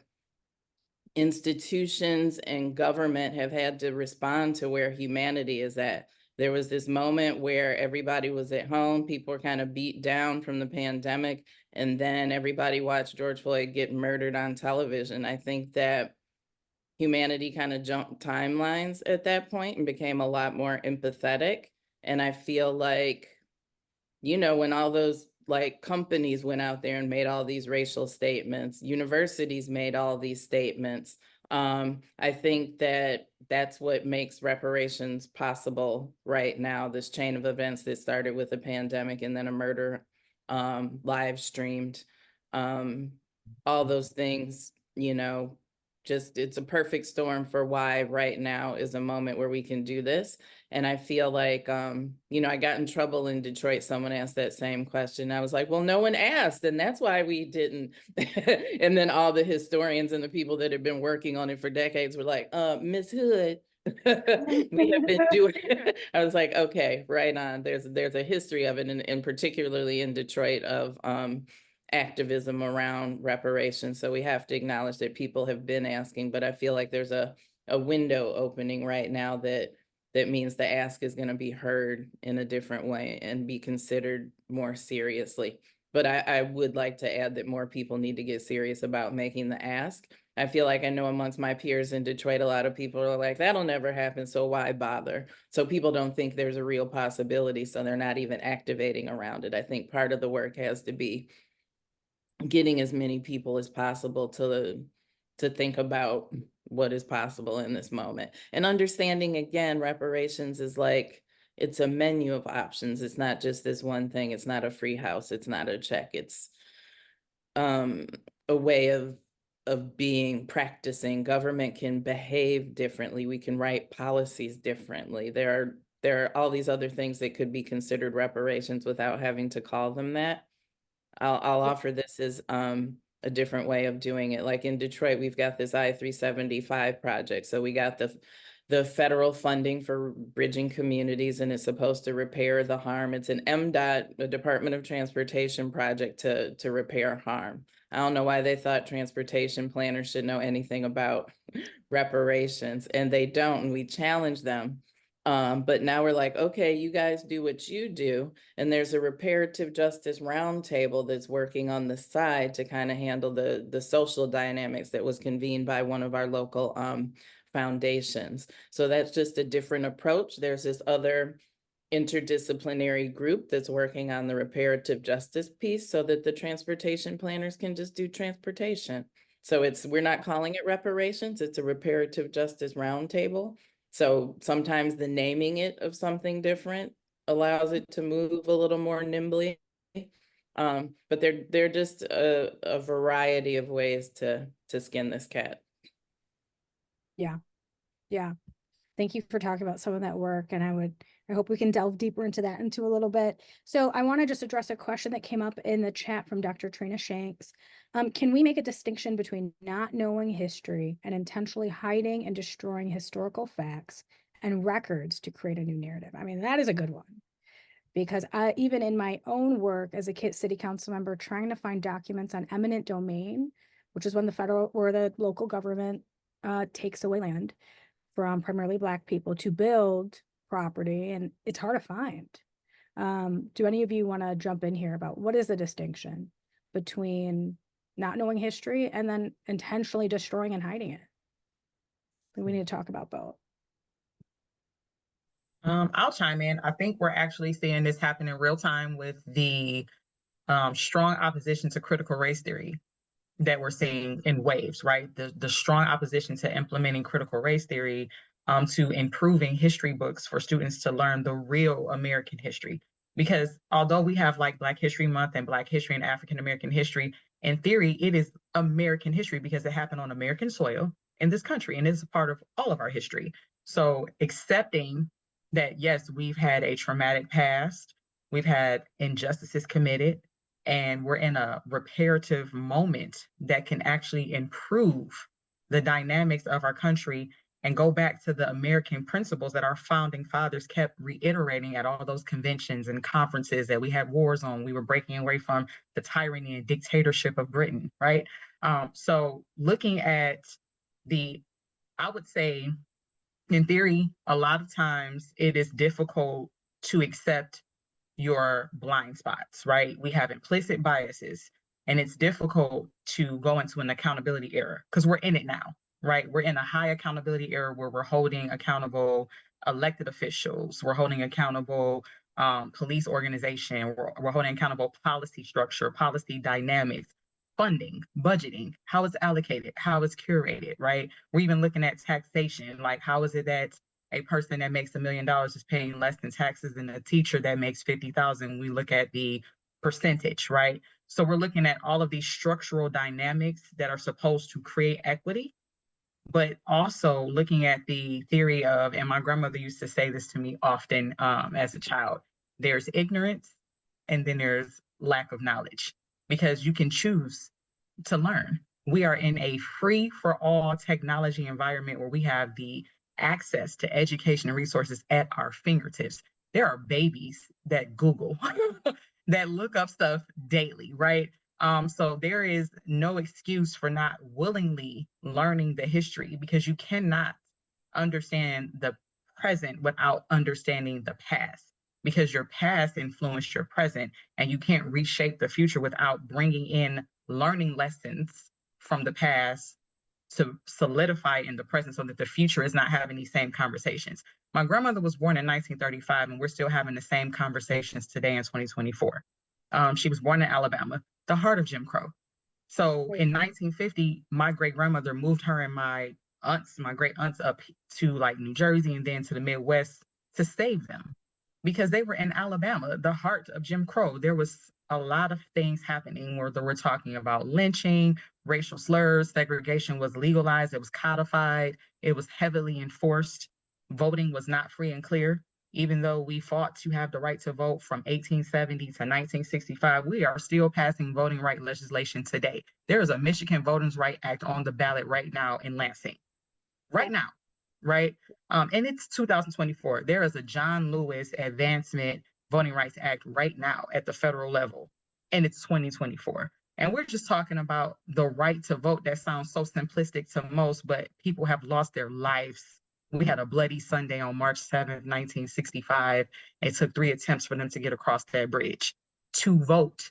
institutions and government have had to respond to where humanity is at. There was this moment where everybody was at home, people were kind of beat down from the pandemic, and then everybody watched George Floyd get murdered on television. I think that humanity kind of jumped timelines at that point and became a lot more empathetic. And I feel like, when all those like companies went out there and made all these racial statements, universities made all these statements, I think that that's what makes reparations possible right now, this chain of events that started with a pandemic and then a murder live streamed, all those things, just it's a perfect storm for why right now is a moment where we can do this. And I feel like, I got in trouble in Detroit. Someone asked that same question. I was like, well, no one asked, and that's why we didn't. And then all the historians and the people that have been working on it for decades were like, Miss Hood, we have been doing it. I was like, okay, right on. There's a history of it, and particularly in Detroit of activism around reparations. So we have to acknowledge that people have been asking, but I feel like there's a window opening right now that means the ask is going to be heard in a different way and be considered more seriously. But I would like to add that more people need to get serious about making the ask. I feel like I know amongst my peers in Detroit, a lot of people are like, that'll never happen, so why bother? So people don't think there's a real possibility, so they're not even activating around it. I think part of the work has to be getting as many people as possible to think about what is possible in this moment, and understanding, again, reparations is like, it's a menu of options. It's not just this one thing. It's not a free house. It's not a check. It's a way of practicing. Government can behave differently. We can write policies differently. There are all these other things that could be considered reparations without having to call them that. I'll offer this as a different way of doing it. Like in Detroit, we've got this I-375 project. So we got the federal funding for bridging communities, and it's supposed to repair the harm. It's an MDOT, the Department of Transportation project to repair harm. I don't know why they thought transportation planners should know anything about reparations, and they don't, and we challenge them. But now we're like, okay, you guys do what you do. And there's a reparative justice roundtable that's working on the side to kind of handle the social dynamics that was convened by one of our local foundations. So that's just a different approach. There's this other interdisciplinary group that's working on the reparative justice piece so that the transportation planners can just do transportation. So we're not calling it reparations, it's a reparative justice roundtable. So sometimes the naming it of something different allows it to move a little more nimbly. But they're just a variety of ways to skin this cat. Yeah. Thank you for talking about some of that work. And I hope we can delve deeper into that a little bit. So I want to just address a question that came up in the chat from Dr. Trina Shanks. Can we make a distinction between not knowing history and intentionally hiding and destroying historical facts and records to create a new narrative? I mean, that is a good one. Because even in my own work as a city council member, trying to find documents on eminent domain, which is when the federal or the local government takes away land from primarily Black people to build property, and it's hard to find. Do any of you want to jump in here about what is the distinction between not knowing history and then intentionally destroying and hiding it? I think we need to talk about both. I'll chime in. I think we're actually seeing this happen in real time with the strong opposition to critical race theory that we're seeing in waves, right? The strong opposition to implementing critical race theory, to improving history books for students to learn the real American history. Because although we have like Black History Month and Black history and African American history, in theory, it is American history because it happened on American soil in this country, and it's a part of all of our history. So accepting that, yes, we've had a traumatic past, we've had injustices committed, and we're in a reparative moment that can actually improve the dynamics of our country and go back to the American principles that our founding fathers kept reiterating at all those conventions and conferences that we had wars on. We were breaking away from the tyranny and dictatorship of Britain, right? So looking at I would say, in theory, a lot of times it is difficult to accept your blind spots, right? We have implicit biases, and it's difficult to go into an accountability era because we're in it now, right? We're in a high accountability era where we're holding accountable elected officials, we're holding accountable police organization, we're holding accountable policy structure, policy dynamics, funding, budgeting, how it's allocated, how it's curated, right? We're even looking at taxation, like how is it that a person that makes $1 million is paying less than taxes than a teacher that makes 50,000. We look at the percentage, right? So we're looking at all of these structural dynamics that are supposed to create equity, but also looking at the theory of, and my grandmother used to say this to me often as a child, there's ignorance and then there's lack of knowledge, because you can choose to learn. We are in a free for all technology environment where we have the access to education and resources at our fingertips. There are babies that Google, that look up stuff daily, right? So there is no excuse for not willingly learning the history, because you cannot understand the present without understanding the past, because your past influenced your present, and you can't reshape the future without bringing in learning lessons from the past to solidify in the present so that the future is not having these same conversations. My grandmother was born in 1935, and we're still having the same conversations today in 2024. She was born in Alabama, the heart of Jim Crow. So in 1950, my great grandmother moved her and my great aunts up to like New Jersey and then to the Midwest to save them, because they were in Alabama, the heart of Jim Crow. There was a lot of things happening where we're talking about lynching, racial slurs, segregation was legalized, it was codified, it was heavily enforced. Voting was not free and clear. Even though we fought to have the right to vote from 1870 to 1965, we are still passing voting right legislation today. There is a Michigan Voting Rights Act on the ballot right now in Lansing. Right now, right? And it's 2024. There is a John Lewis Advancement Voting Rights Act right now at the federal level, and it's 2024. And we're just talking about the right to vote. That sounds so simplistic to most, but people have lost their lives. We had a bloody Sunday on March 7th, 1965. It took 3 attempts for them to get across that bridge to vote,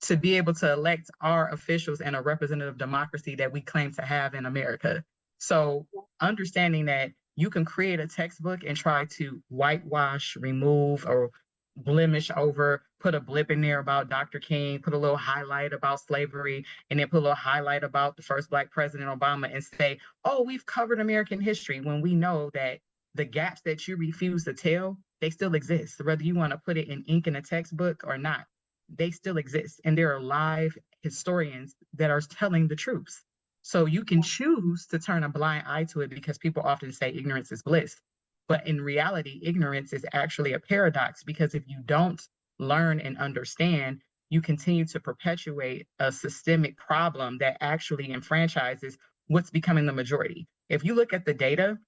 to be able to elect our officials in a representative democracy that we claim to have in America. So understanding that you can create a textbook and try to whitewash, remove, or blemish over, put a blip in there about Dr. King, put a little highlight about slavery, and then put a little highlight about the first Black president, Obama, and say, oh, we've covered American history, when we know that the gaps that you refuse to tell, they still exist. Whether you want to put it in ink in a textbook or not, they still exist. And there are live historians that are telling the truth. So you can choose to turn a blind eye to it, because people often say ignorance is bliss. But in reality, ignorance is actually a paradox, because if you don't learn and understand, you continue to perpetuate a systemic problem that actually enfranchises what's becoming the majority. If you look at the data,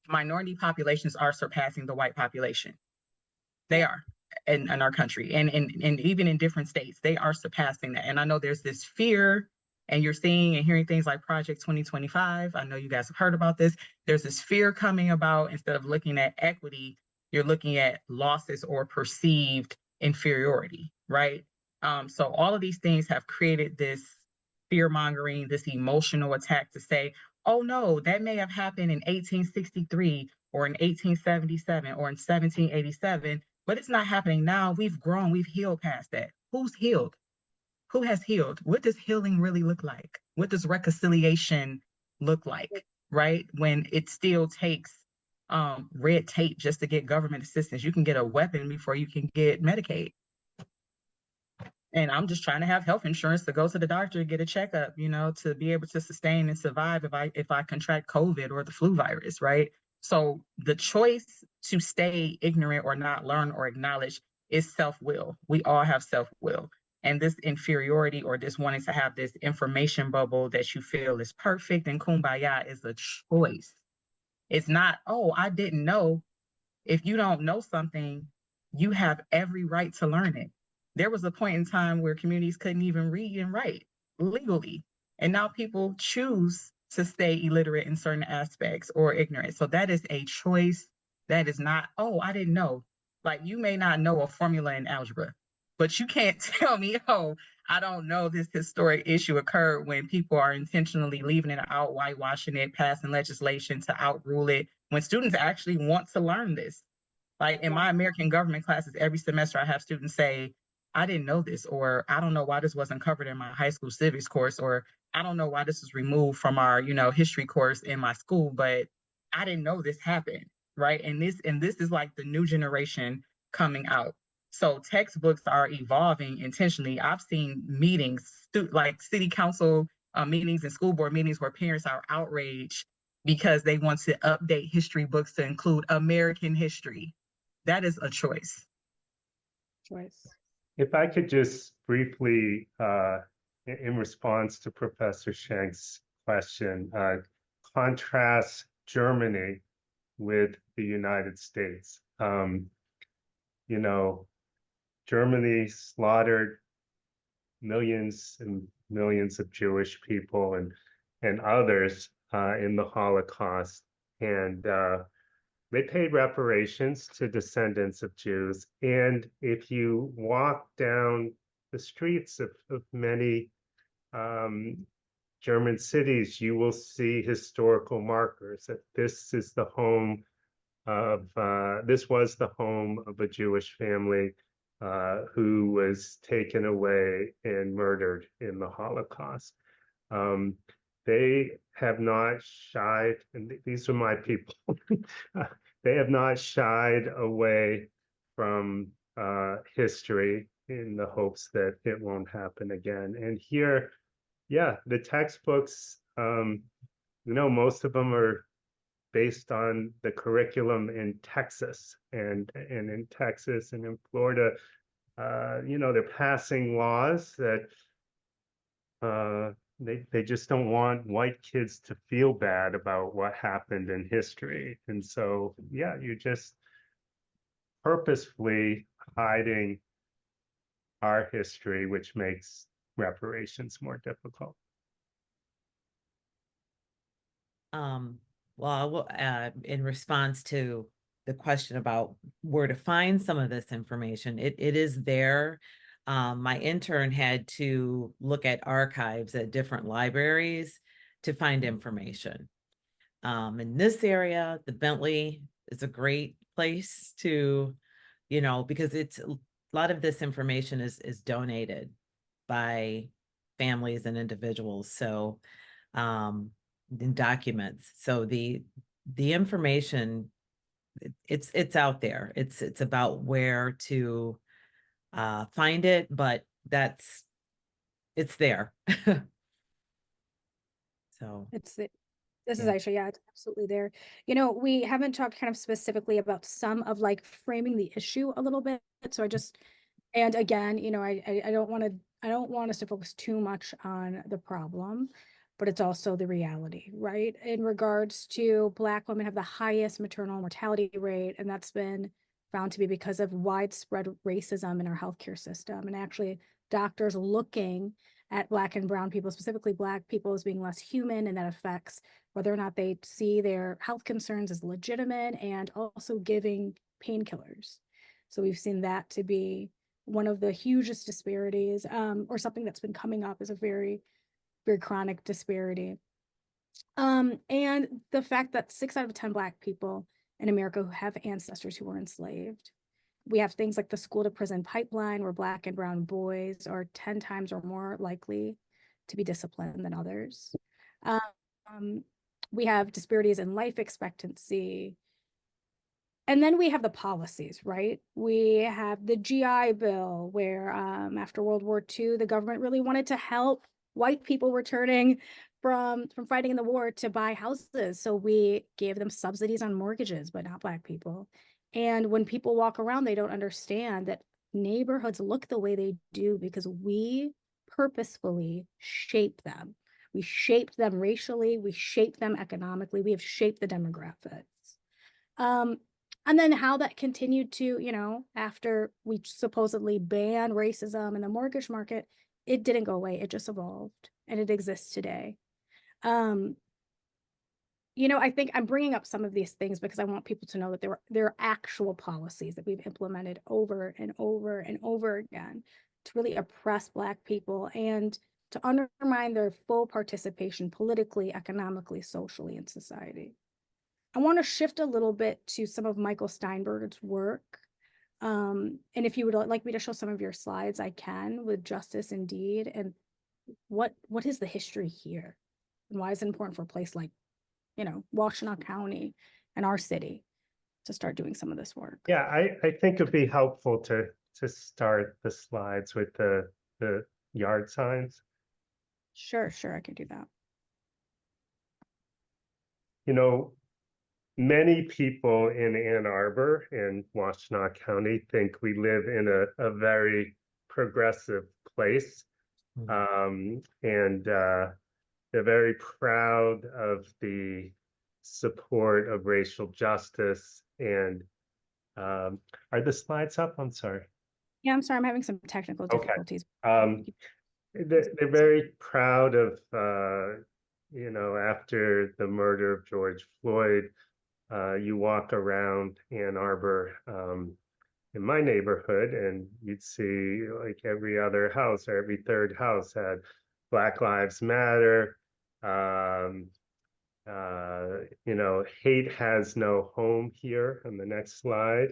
minority populations are surpassing the white population. They are in our country, and even in different states, they are surpassing that. And I know there's this fear, and you're seeing and hearing things like Project 2025. I know you guys have heard about this. There's this fear coming about, instead of looking at equity, you're looking at losses or perceived inferiority, right? So all of these things have created this fear mongering, this emotional attack to say, oh no, that may have happened in 1863 or in 1877 or in 1787, but it's not happening now. We've grown, we've healed past that. Who's healed? Who has healed? What does healing really look like? What does reconciliation look like, right? When it still takes red tape just to get government assistance. You can get a weapon before you can get Medicaid. And I'm just trying to have health insurance to go to the doctor and get a checkup, to be able to sustain and survive if I contract COVID or the flu virus, right? So the choice to stay ignorant or not learn or acknowledge is self-will. We all have self-will. And this inferiority, or this wanting to have this information bubble that you feel is perfect and kumbaya, is a choice. It's not, oh, I didn't know. If you don't know something, you have every right to learn it. There was a point in time where communities couldn't even read and write legally. And now people choose to stay illiterate in certain aspects or ignorant. So that is a choice. That is not, oh, I didn't know. Like, you may not know a formula in algebra, but you can't tell me, oh, I don't know this historic issue occurred, when people are intentionally leaving it out, whitewashing it, passing legislation to outrule it, when students actually want to learn this. Like in my American government classes, every semester I have students say, I didn't know this, or I don't know why this wasn't covered in my high school civics course, or I don't know why this was removed from our, history course in my school, but I didn't know this happened, right? And this is like the new generation coming out. So textbooks are evolving intentionally. I've seen meetings, like city council meetings and school board meetings, where parents are outraged because they want to update history books to include American history. That is a choice. If I could just briefly, in response to Professor Shank's question, contrast Germany with the United States. Germany slaughtered millions and millions of Jewish people and others in the Holocaust, and they paid reparations to descendants of Jews. And if you walk down the streets of many German cities, you will see historical markers that this was the home of a Jewish family who was taken away and murdered in the Holocaust. They have not shied, and these are my people, they have not shied away from history in the hopes that it won't happen again. And here, the textbooks, most of them are based on the curriculum in Texas, and in Texas and in Florida, they're passing laws that they just don't want white kids to feel bad about what happened in history. And so, you're just purposefully hiding our history, which makes reparations more difficult. Well, in response to the question about where to find some of this information, it is there. My intern had to look at archives at different libraries to find information. In this area, the Bentley is a great place to, because it's a lot of this information is donated by families and individuals. So, in documents. So the information, it's out there. It's about where to find it, but it's there. So This is yeah. actually, yeah, it's absolutely there. We haven't talked kind of specifically about some of like framing the issue a little bit. So and again, I don't want us to focus too much on the problem, but it's also the reality, right? In regards to Black women have the highest maternal mortality rate, and that's been found to be because of widespread racism in our healthcare system. And actually doctors looking at Black and brown people, specifically Black people, as being less human, and that affects whether or not they see their health concerns as legitimate, and also giving painkillers. So we've seen that to be one of the hugest disparities, or something that's been coming up as a very, very chronic disparity. And the fact that 6 out of 10 Black people in America who have ancestors who were enslaved. We have things like the school to prison pipeline, where Black and brown boys are 10 times or more likely to be disciplined than others. We have disparities in life expectancy. And then we have the policies, right? We have the GI Bill, where after World War II, the government really wanted to help white people returning from fighting in the war to buy houses. So we gave them subsidies on mortgages, but not Black people. And when people walk around, they don't understand that neighborhoods look the way they do because we purposefully shape them. We shaped them racially, we shaped them economically, we have shaped the demographics. And then how that continued to, after we supposedly banned racism in the mortgage market, it didn't go away, it just evolved, and it exists today. I think I'm bringing up some of these things because I want people to know that there are actual policies that we've implemented over and over and over again to really oppress Black people and to undermine their full participation politically, economically, socially in society. I want to shift a little bit to some of Michael Steinberg's work. And if you would like me to show some of your slides, I can, with Justice Indeed, and what is the history here? And why is it important for a place like, Washtenaw County and our city to start doing some of this work? Yeah, I think it'd be helpful to start the slides with the yard signs. Sure, I can do that. Many people in Ann Arbor and Washtenaw County think we live in a very progressive place. And they're very proud of the support of racial justice. And are the slides up? I'm sorry. Yeah, I'm sorry, I'm having some technical difficulties. They're very proud of, after the murder of George Floyd, you walk around Ann Arbor in my neighborhood, and you'd see like every other house or every third house had Black Lives Matter. Hate has no home here on the next slide.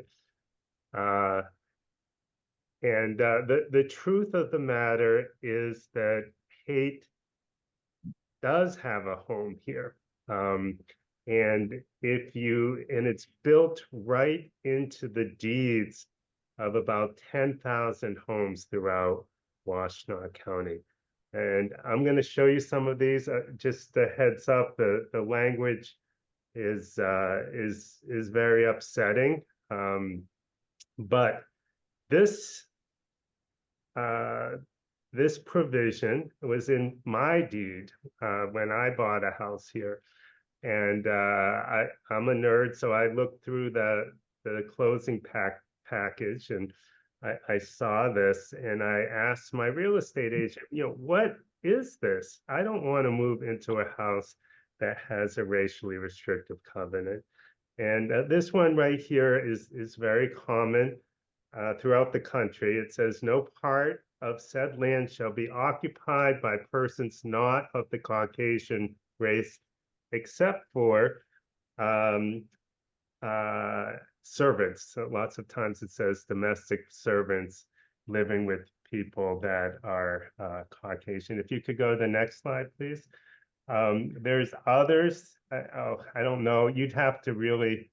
And the truth of the matter is that hate does have a home here. And it's built right into the deeds of about 10,000 homes throughout Washtenaw County. And I'm going to show you some of these. Just a heads up, the language is very upsetting. But this provision was in my deed when I bought a house here. And I'm a nerd, so I looked through the closing package, and I saw this, and I asked my real estate agent, what is this? I don't want to move into a house that has a racially restrictive covenant. And this one right here is very common throughout the country. It says, no part of said land shall be occupied by persons not of the Caucasian race except for servants. So lots of times it says domestic servants living with people that are Caucasian. If you could go to the next slide, please. There's others. I don't know. You'd have to really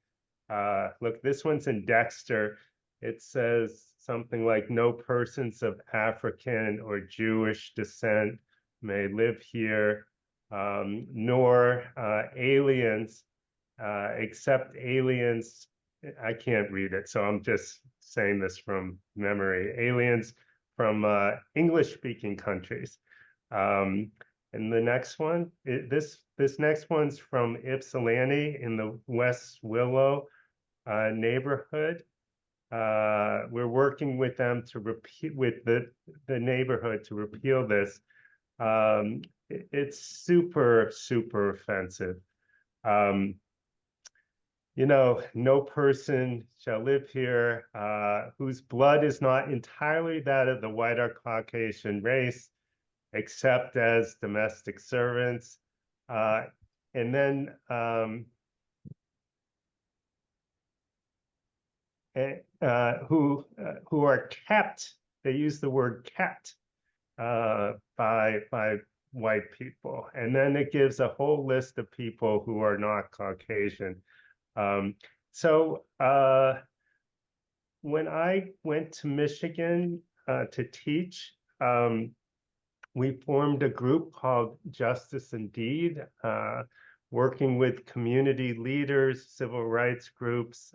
look. This one's in Dexter. It says something like no persons of African or Jewish descent may live here, nor aliens, except aliens. I can't read it, so I'm just saying this from memory. Aliens from English-speaking countries. And the next one, this next one's from Ypsilanti in the West Willow neighborhood. We're working with them to repeal with the neighborhood to repeal this. It's super offensive. You know, no person shall live here whose blood is not entirely that of the white or Caucasian race, except as domestic servants. And then who are kept, they use the word kept by white people. And then it gives a whole list of people who are not Caucasian. So when I went to Michigan to teach, we formed a group called Justice and Deed, working with community leaders, civil rights groups,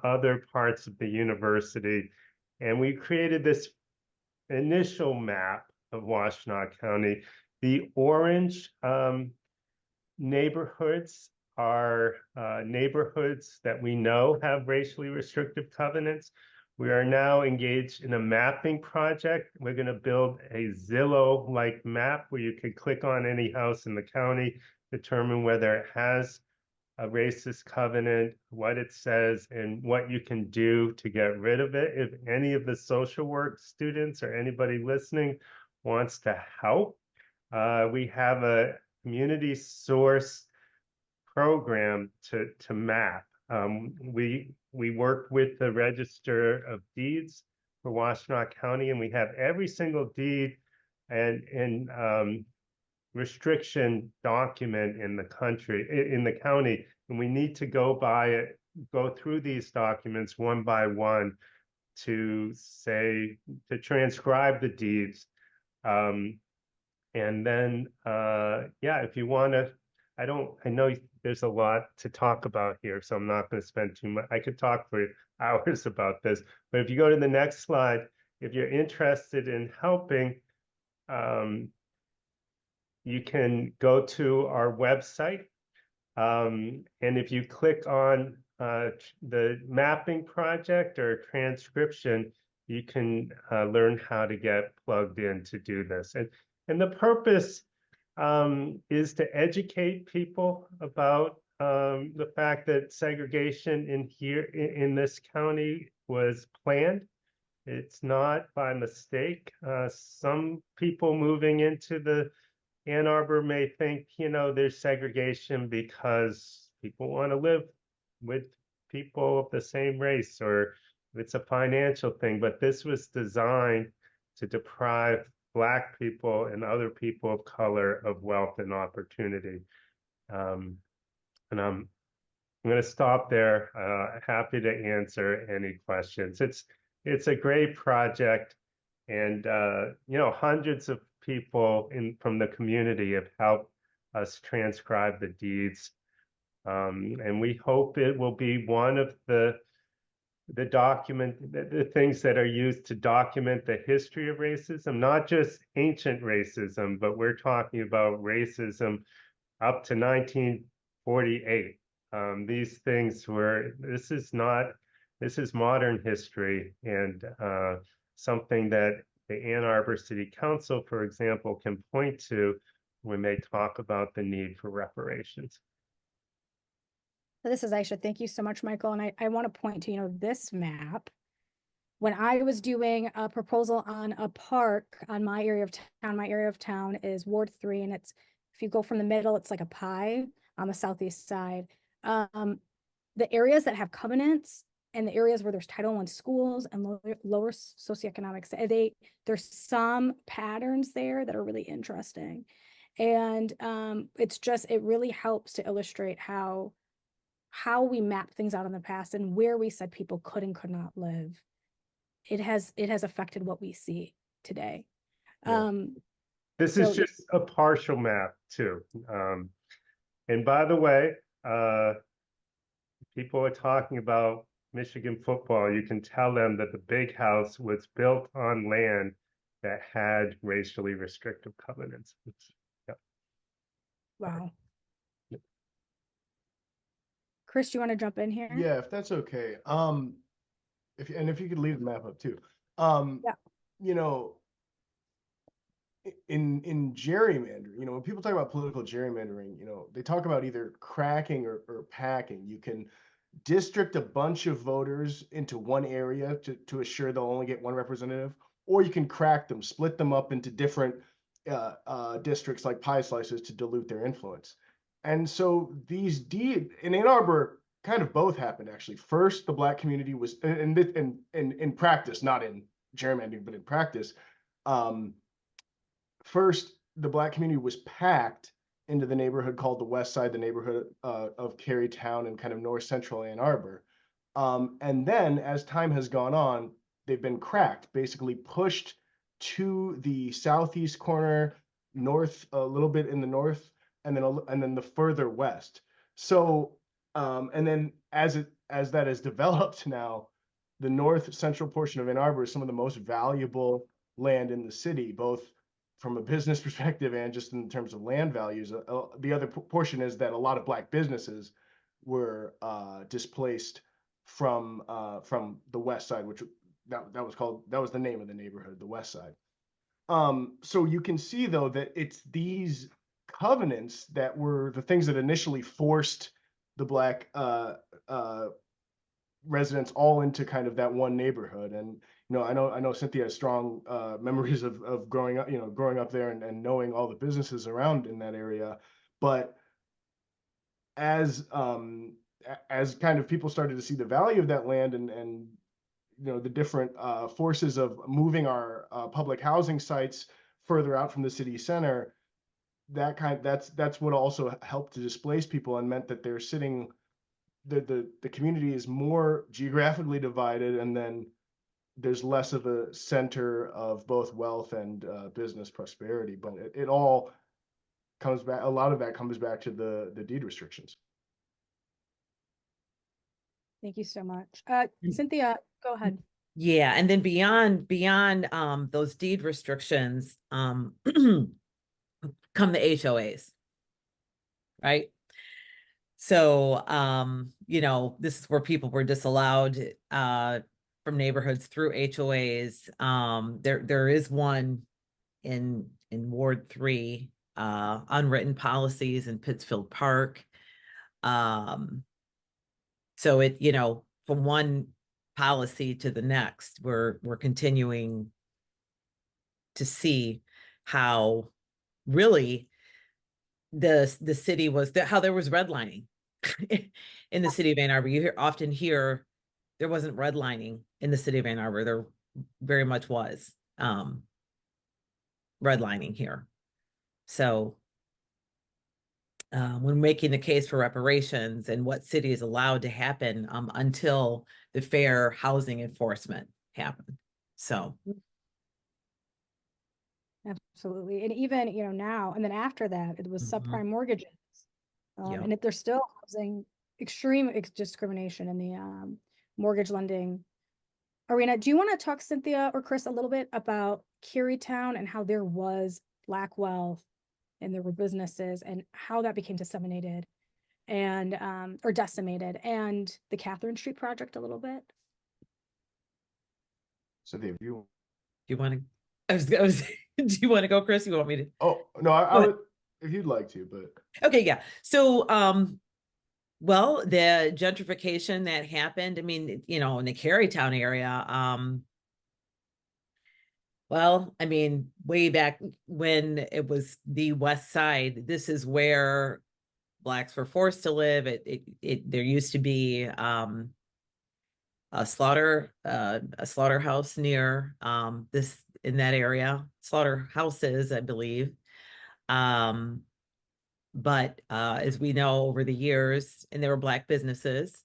other parts of the university. And we created this initial map of Washtenaw County. The orange neighborhoods are neighborhoods that we know have racially restrictive covenants. We are now engaged in a mapping project. We're going to build a Zillow-like map where you can click on any house in the county, determine whether it has a racist covenant, what it says, and what you can do to get rid of it. If any of the social work students or anybody listening wants to help, we have a community source program to map. We work with the Register of Deeds for Washtenaw County, and we have every single deed and restriction document in the county, and we need to go through these documents one by one to transcribe the deeds. And then, yeah, if you want to, I know there's a lot to talk about here, so I'm not going to spend too much. I could talk for hours about this, but if you go to the next slide, if you're interested in helping, you can go to our website, and if you click on the mapping project or transcription, you can learn how to get plugged in to do this. And the purpose is to educate people about the fact that segregation in this county was planned. It's not by mistake. Some people moving into the Ann Arbor may think, you know, there's segregation because people want to live with people of the same race, or it's a financial thing, but this was designed to deprive Black people and other people of color of wealth and opportunity. And I'm going to stop there. Happy to answer any questions. It's a great project, and you know, hundreds of people from the community have helped us transcribe the deeds, and we hope it will be one of the things that are used to document the history of racism, not just ancient racism, but we're talking about racism up to 1948. These things this is modern history, and something that the Ann Arbor City Council, for example, can point to when they talk about the need for reparations. This is Aisha. Thank you so much, Michael. And I want to point to, you know, this map. When I was doing a proposal on a park on my area of town is Ward 3, and it's, if you go from the middle, it's like a pie. on the southeast side. The areas that have covenants and the areas where there's Title I schools and lower socioeconomic, there's some patterns there that are really interesting. And it really helps to illustrate how we map things out in the past and where we said people could and could not live. It has affected what we see today. Yeah. This is just a partial map too. And by the way, people are talking about Michigan football. You can tell them that the big house was built on land that had racially restrictive covenants. Yeah. Wow. Chris, do you want to jump in here? Yeah, if that's okay. If you could leave the map up too. Yeah. You know, in gerrymandering, you know, when people talk about political gerrymandering, you know, they talk about either cracking or packing. You can district a bunch of voters into one area to assure they'll only get one representative, or you can crack them, split them up into different districts like pie slices to dilute their influence. And so in Ann Arbor, kind of both happened actually. First, the Black community was, and in practice, not in gerrymandering, but in practice, first the Black community was packed into the neighborhood called the West Side, the neighborhood of Carytown and kind of north central Ann Arbor. And then as time has gone on, they've been cracked, basically pushed to the southeast corner, north, a little bit in the north, and then the further west. So, and then as that has developed now, the north central portion of Ann Arbor is some of the most valuable land in the city, both from a business perspective and just in terms of land values. The other portion is that a lot of Black businesses were displaced from the West Side, which that was the name of the neighborhood, the West Side. So you can see though that it's these covenants that were the things that initially forced the Black residents all into kind of that one neighborhood. And you know, I know Cynthia has strong memories of growing up there and knowing all the businesses around in that area. But as kind of people started to see the value of that land and you know the different forces of moving our public housing sites further out from the city center, that's what also helped to displace people and meant that they're sitting. The community is more geographically divided, and then there's less of a center of both wealth and business prosperity. But it all comes back. A lot of that comes back to the deed restrictions. Thank you so much. Cynthia, go ahead. Yeah, and then beyond those deed restrictions, come the HOAs, right? So, you know, this is where people were disallowed from neighborhoods through HOAs. There is one in Ward 3, unwritten policies in Pittsfield Park. So it, you know, from one policy to the next, we're continuing to see how really the city was how there was redlining in the city of Ann Arbor. You often hear there wasn't redlining in the city of Ann Arbor. There very much was redlining here. So when making the case for reparations and what city is allowed to happen until the fair housing enforcement happened. So. Absolutely. And even, you know, now, and then after that, it was subprime mortgages. Yep. And if they're still causing extreme discrimination in the mortgage lending arena. Do you want to talk, Cynthia or Chris, a little bit about Carytown and how there was Black wealth and there were businesses and how that became disseminated and or decimated, and the Catherine Street project a little bit? Cynthia, do you want to? I was do you want to go, Chris? You want me to? Oh no, I would if you'd like to, but okay, yeah. So well, the gentrification that happened, I mean, you know, in the Carytown area, well, I mean, way back when it was the West Side, this is where Blacks were forced to live. There used to be a slaughterhouse near in that area, slaughterhouses, I believe. But as we know over the years, and there were Black businesses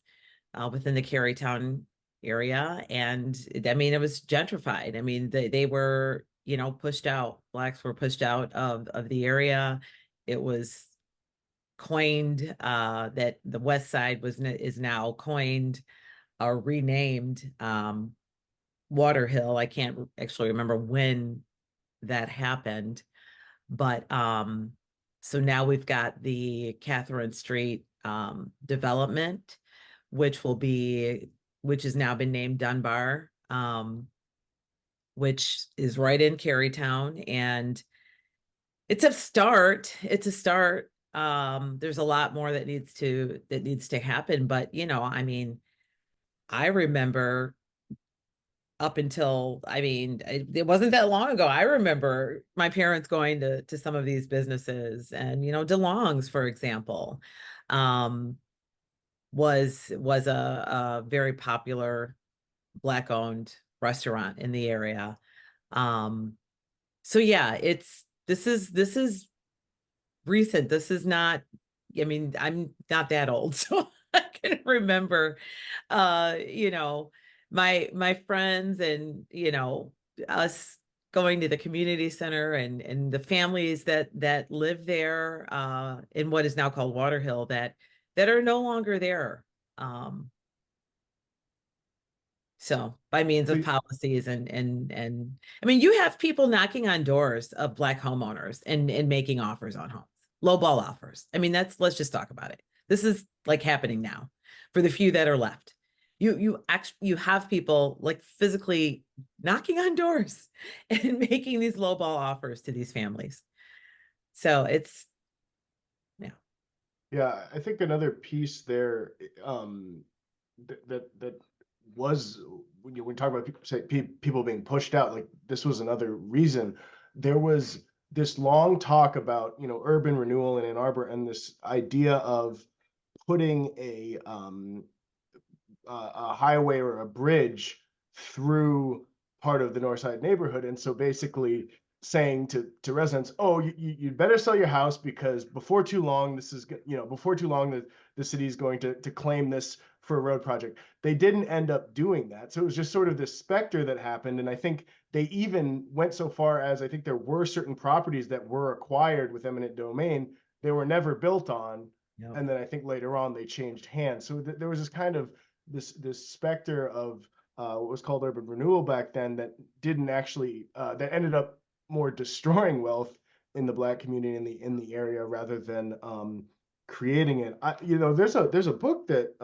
within the Carytown area, and I mean, it was gentrified. I mean, they were, pushed out. Blacks were pushed out of the area. It was coined that the West Side is now coined or renamed Water Hill. I can't actually remember when that happened, but so now we've got the Catherine Street development, which has now been named Dunbar, which is right in Carytown, and it's a start. There's a lot more that needs to happen, but I mean, I remember up until, it wasn't that long ago. I remember my parents going to some of these businesses, and DeLong's, for example, was a very popular Black-owned restaurant in the area. So yeah, this is recent. This is not, I'm not that old, so I can remember, my friends and, us going to the community center and the families that live there in what is now called Water Hill that are no longer there. So by means of policies and I mean, you have people knocking on doors of Black homeowners and making offers on homes, lowball offers. I mean, let's just talk about it. This is like happening now for the few that are left. You have people like physically knocking on doors and making these lowball offers to these families. So it's, yeah. Yeah, I think another piece there that was, when we talk about people being pushed out, like this was another reason. There was this long talk about urban renewal in Ann Arbor, and this idea of putting a highway or a bridge through part of the North Side neighborhood, and so basically saying to residents, oh, you'd better sell your house because before too long the city is going to claim this for a road project. They didn't end up doing that, so it was just sort of this specter that happened. And I think they even went so far as, I think there were certain properties that were acquired with eminent domain they were never built on. Yep. And then I think later on they changed hands, so there was this kind of this specter of what was called urban renewal back then that didn't actually that ended up more destroying wealth in the Black community in the area rather than creating it. There's a book that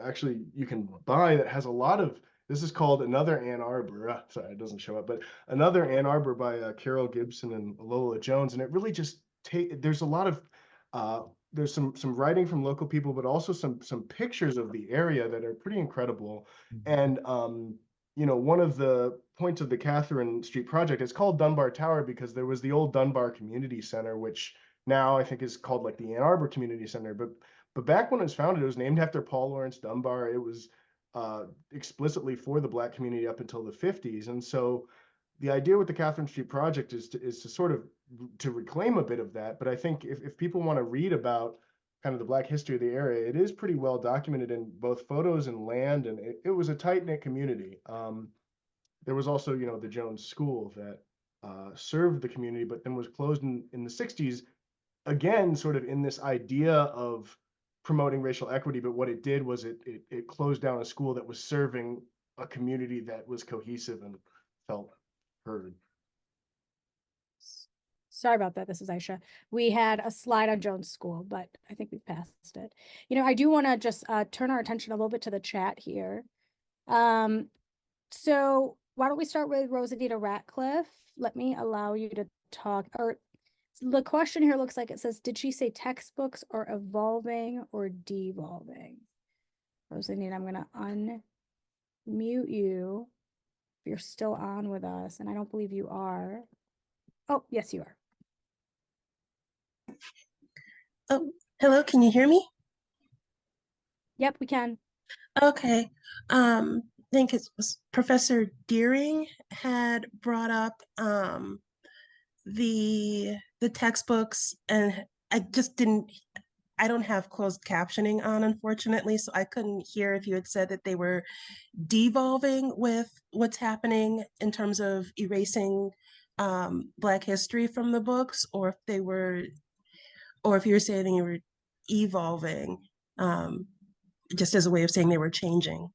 actually you can buy that has a lot of, this is called Another Ann Arbor. Sorry, it doesn't show up, but Another Ann Arbor by Carol Gibson and Lola Jones, and it really just there's a lot of there's some writing from local people, but also some pictures of the area that are pretty incredible. And one of the points of the Catherine Street project is called Dunbar Tower because there was the old Dunbar Community Center, which now I think is called like the Ann Arbor Community Center. But back when it was founded, it was named after Paul Laurence Dunbar. It was explicitly for the Black community up until the 50s. And so the idea with the Catherine Street project is to sort of to reclaim a bit of that. But I think if people want to read about kind of the Black history of the area, it is pretty well documented in both photos and land, and it was a tight-knit community. There was also, the Jones School that served the community, but then was closed in the 60s, again, sort of in this idea of promoting racial equity. But what it did was it closed down a school that was serving a community that was cohesive and felt heard. Sorry about that. This is Aisha. We had a slide on Jones School, but I think we've passed it. I do want to just turn our attention a little bit to the chat here. So why don't we start with Rosadita Ratcliffe? Let me allow you to talk. Or the question here looks like it says, did she say textbooks are evolving or devolving? Rosadita, I'm going to unmute you if you're still on with us, and I don't believe you are. Oh, yes, you are. Oh, Hello, can you hear me? Yep, we can. Okay. I think it was Professor Deering had brought up the textbooks, and I don't have closed captioning on, unfortunately, so I couldn't hear if you had said that they were devolving with what's happening in terms of erasing Black history from the books, or if you were saying they were evolving, just as a way of saying they were changing.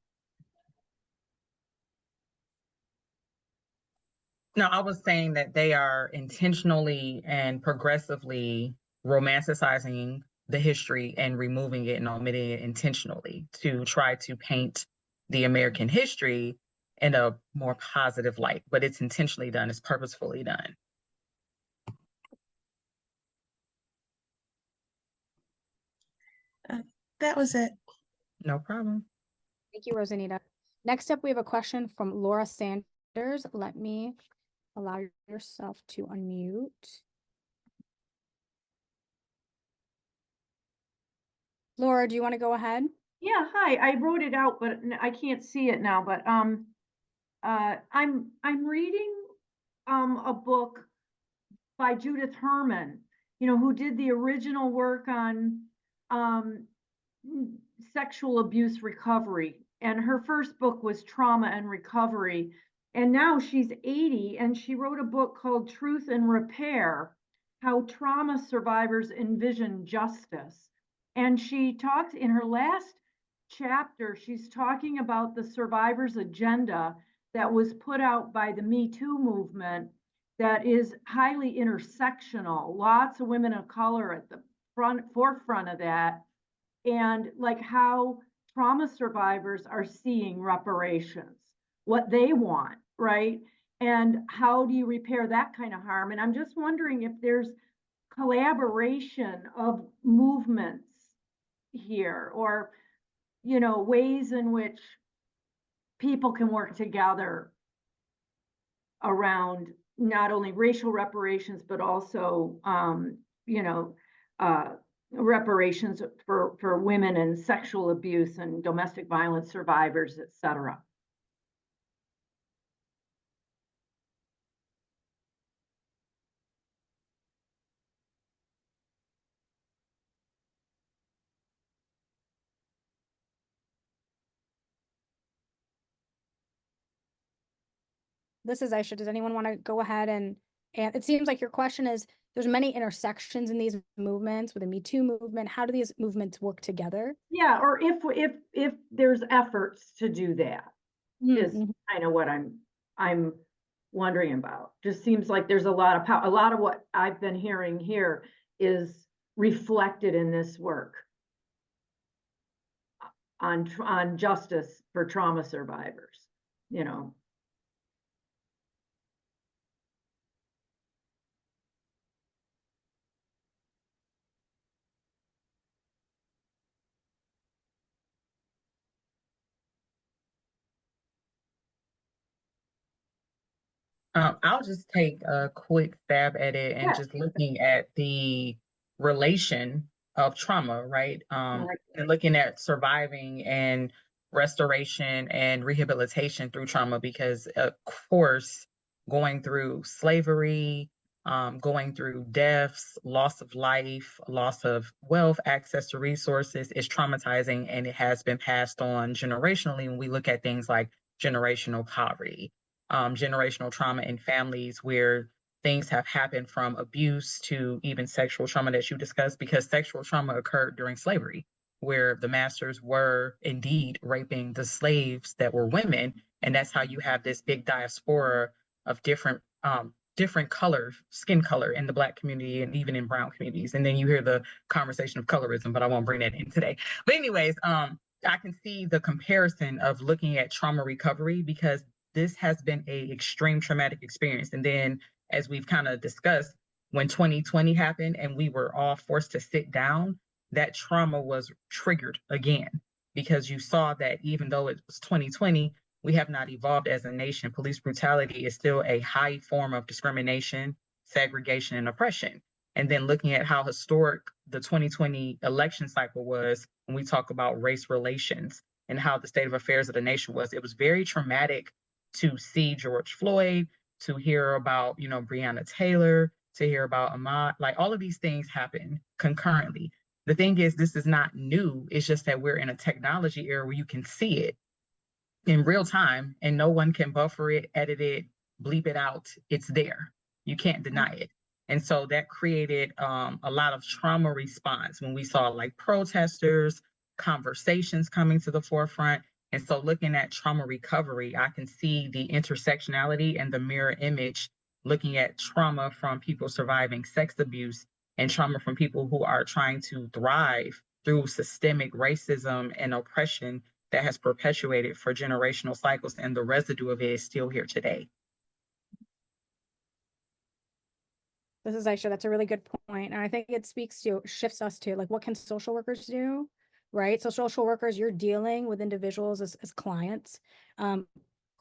No, I was saying that they are intentionally and progressively romanticizing the history and removing it and omitting it intentionally to try to paint the American history in a more positive light. But it's intentionally done, it's purposefully done. That was it. No problem. Thank you, Rosanita. Next up, we have a question from Laura Sanders. Let me allow yourself to unmute. Laura, do you want to go ahead? Yeah, hi. I wrote it out, but I can't see it now. But I'm reading a book by Judith Herman, who did the original work on sexual abuse recovery. And her first book was Trauma and Recovery. And now she's 80, and she wrote a book called Truth and Repair: How Trauma Survivors Envision Justice. And she talks in her last chapter, she's talking about the survivors' agenda that was put out by the Me Too movement that is highly intersectional. Lots of women of color at the forefront of that, and like how trauma survivors are seeing reparations, what they want, right? And how do you repair that kind of harm? And I'm just wondering if there's collaboration of movements here, or ways in which people can work together around not only racial reparations, but also reparations for women and sexual abuse and domestic violence survivors, et cetera. This is Aisha. Does anyone want to go ahead and it seems like your question is, there's many intersections in these movements with the Me Too movement. How do these movements work together? Yeah, or if there's efforts to do that, is kind of what I'm wondering about. Just seems like there's a lot of power. A lot of what I've been hearing here is reflected in this work on justice for trauma survivors, I'll just take a quick stab at it and just looking at the relation of trauma, right? And looking at surviving and restoration and rehabilitation through trauma, because of course, going through slavery, going through deaths, loss of life, loss of wealth, access to resources is traumatizing, and it has been passed on generationally when we look at things like generational poverty. Generational trauma in families where things have happened, from abuse to even sexual trauma that you discussed, because sexual trauma occurred during slavery, where the masters were indeed raping the slaves that were women. And that's how you have this big diaspora of different color, skin color in the Black community and even in brown communities. And then you hear the conversation of colorism, but I won't bring that in today. But anyways, I can see the comparison of looking at trauma recovery, because this has been a extreme traumatic experience. And then, as we've kind of discussed, when 2020 happened and we were all forced to sit down, that trauma was triggered again, because you saw that even though it was 2020, we have not evolved as a nation. Police brutality is still a high form of discrimination, segregation, and oppression. and then looking at how historic the 2020 election cycle was when we talk about race relations and how the state of affairs of the nation was. It was very traumatic to see George Floyd, to hear about, Breonna Taylor, to hear about Ahmaud, like all of these things happen concurrently. The thing is, this is not new. It's just that we're in a technology era where you can see it in real time and no one can buffer it, edit it, bleep it out. It's there. You can't deny it. And so that created a lot of trauma response when we saw like protesters, conversations coming to the forefront. And so looking at trauma recovery, I can see the intersectionality and the mirror image looking at trauma from people surviving sex abuse and trauma from people who are trying to thrive through systemic racism and oppression that has perpetuated for generational cycles, and the residue of it is still here today. This is Aisha. That's a really good point. And I think it shifts us to like, what can social workers do? Right? So social workers, you're dealing with individuals as clients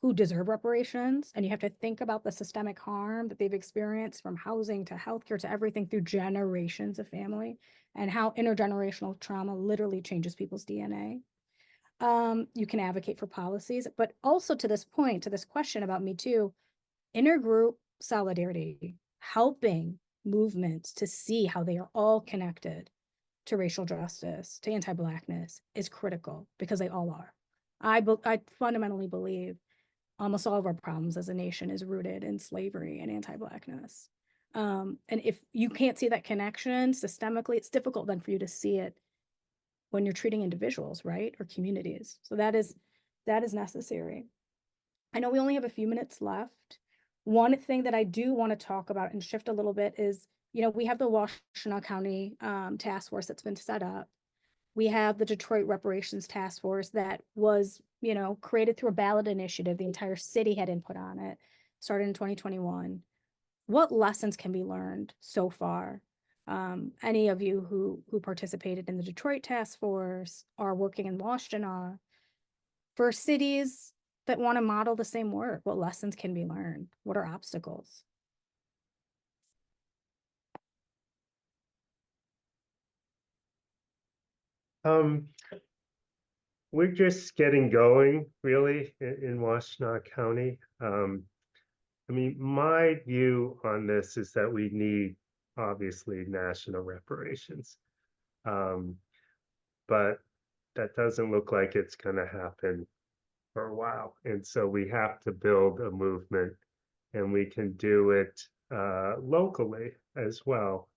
who deserve reparations. And you have to think about the systemic harm that they've experienced from housing to healthcare to everything through generations of family, and how intergenerational trauma literally changes people's DNA. You can advocate for policies, but also to this point, to this question about Me Too, intergroup solidarity, helping movements to see how they are all connected to racial justice, to anti-Blackness, is critical, because they all are. I fundamentally believe almost all of our problems as a nation is rooted in slavery and anti-Blackness. And if you can't see that connection systemically, it's difficult then for you to see it when you're treating individuals, right? Or communities. So that is necessary. I know we only have a few minutes left. One thing that I do want to talk about and shift a little bit is, we have the Washtenaw County task force that's been set up. We have the Detroit Reparations task force that was, created through a ballot initiative. The entire city had input on it, started in 2021. What lessons can be learned so far? Any of you who participated in the Detroit task force are working in Washtenaw, for cities that want to model the same work, what lessons can be learned? What are obstacles? We're just getting going, really, in Washtenaw County. I mean, my view on this is that we need, obviously, national reparations. But that doesn't look like it's going to happen for a while. And so we have to build a movement, and we can do it locally as well.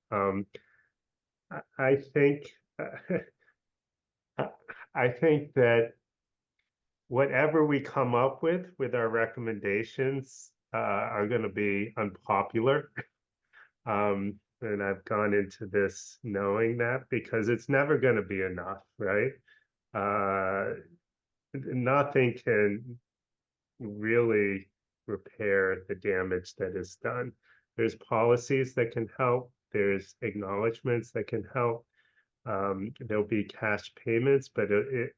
I think I think that whatever we come up with our recommendations are going to be unpopular. And I've gone into this knowing that, because it's never going to be enough, right? Nothing can really repair the damage that is done. There's policies that can help. There's acknowledgments that can help. There'll be cash payments, but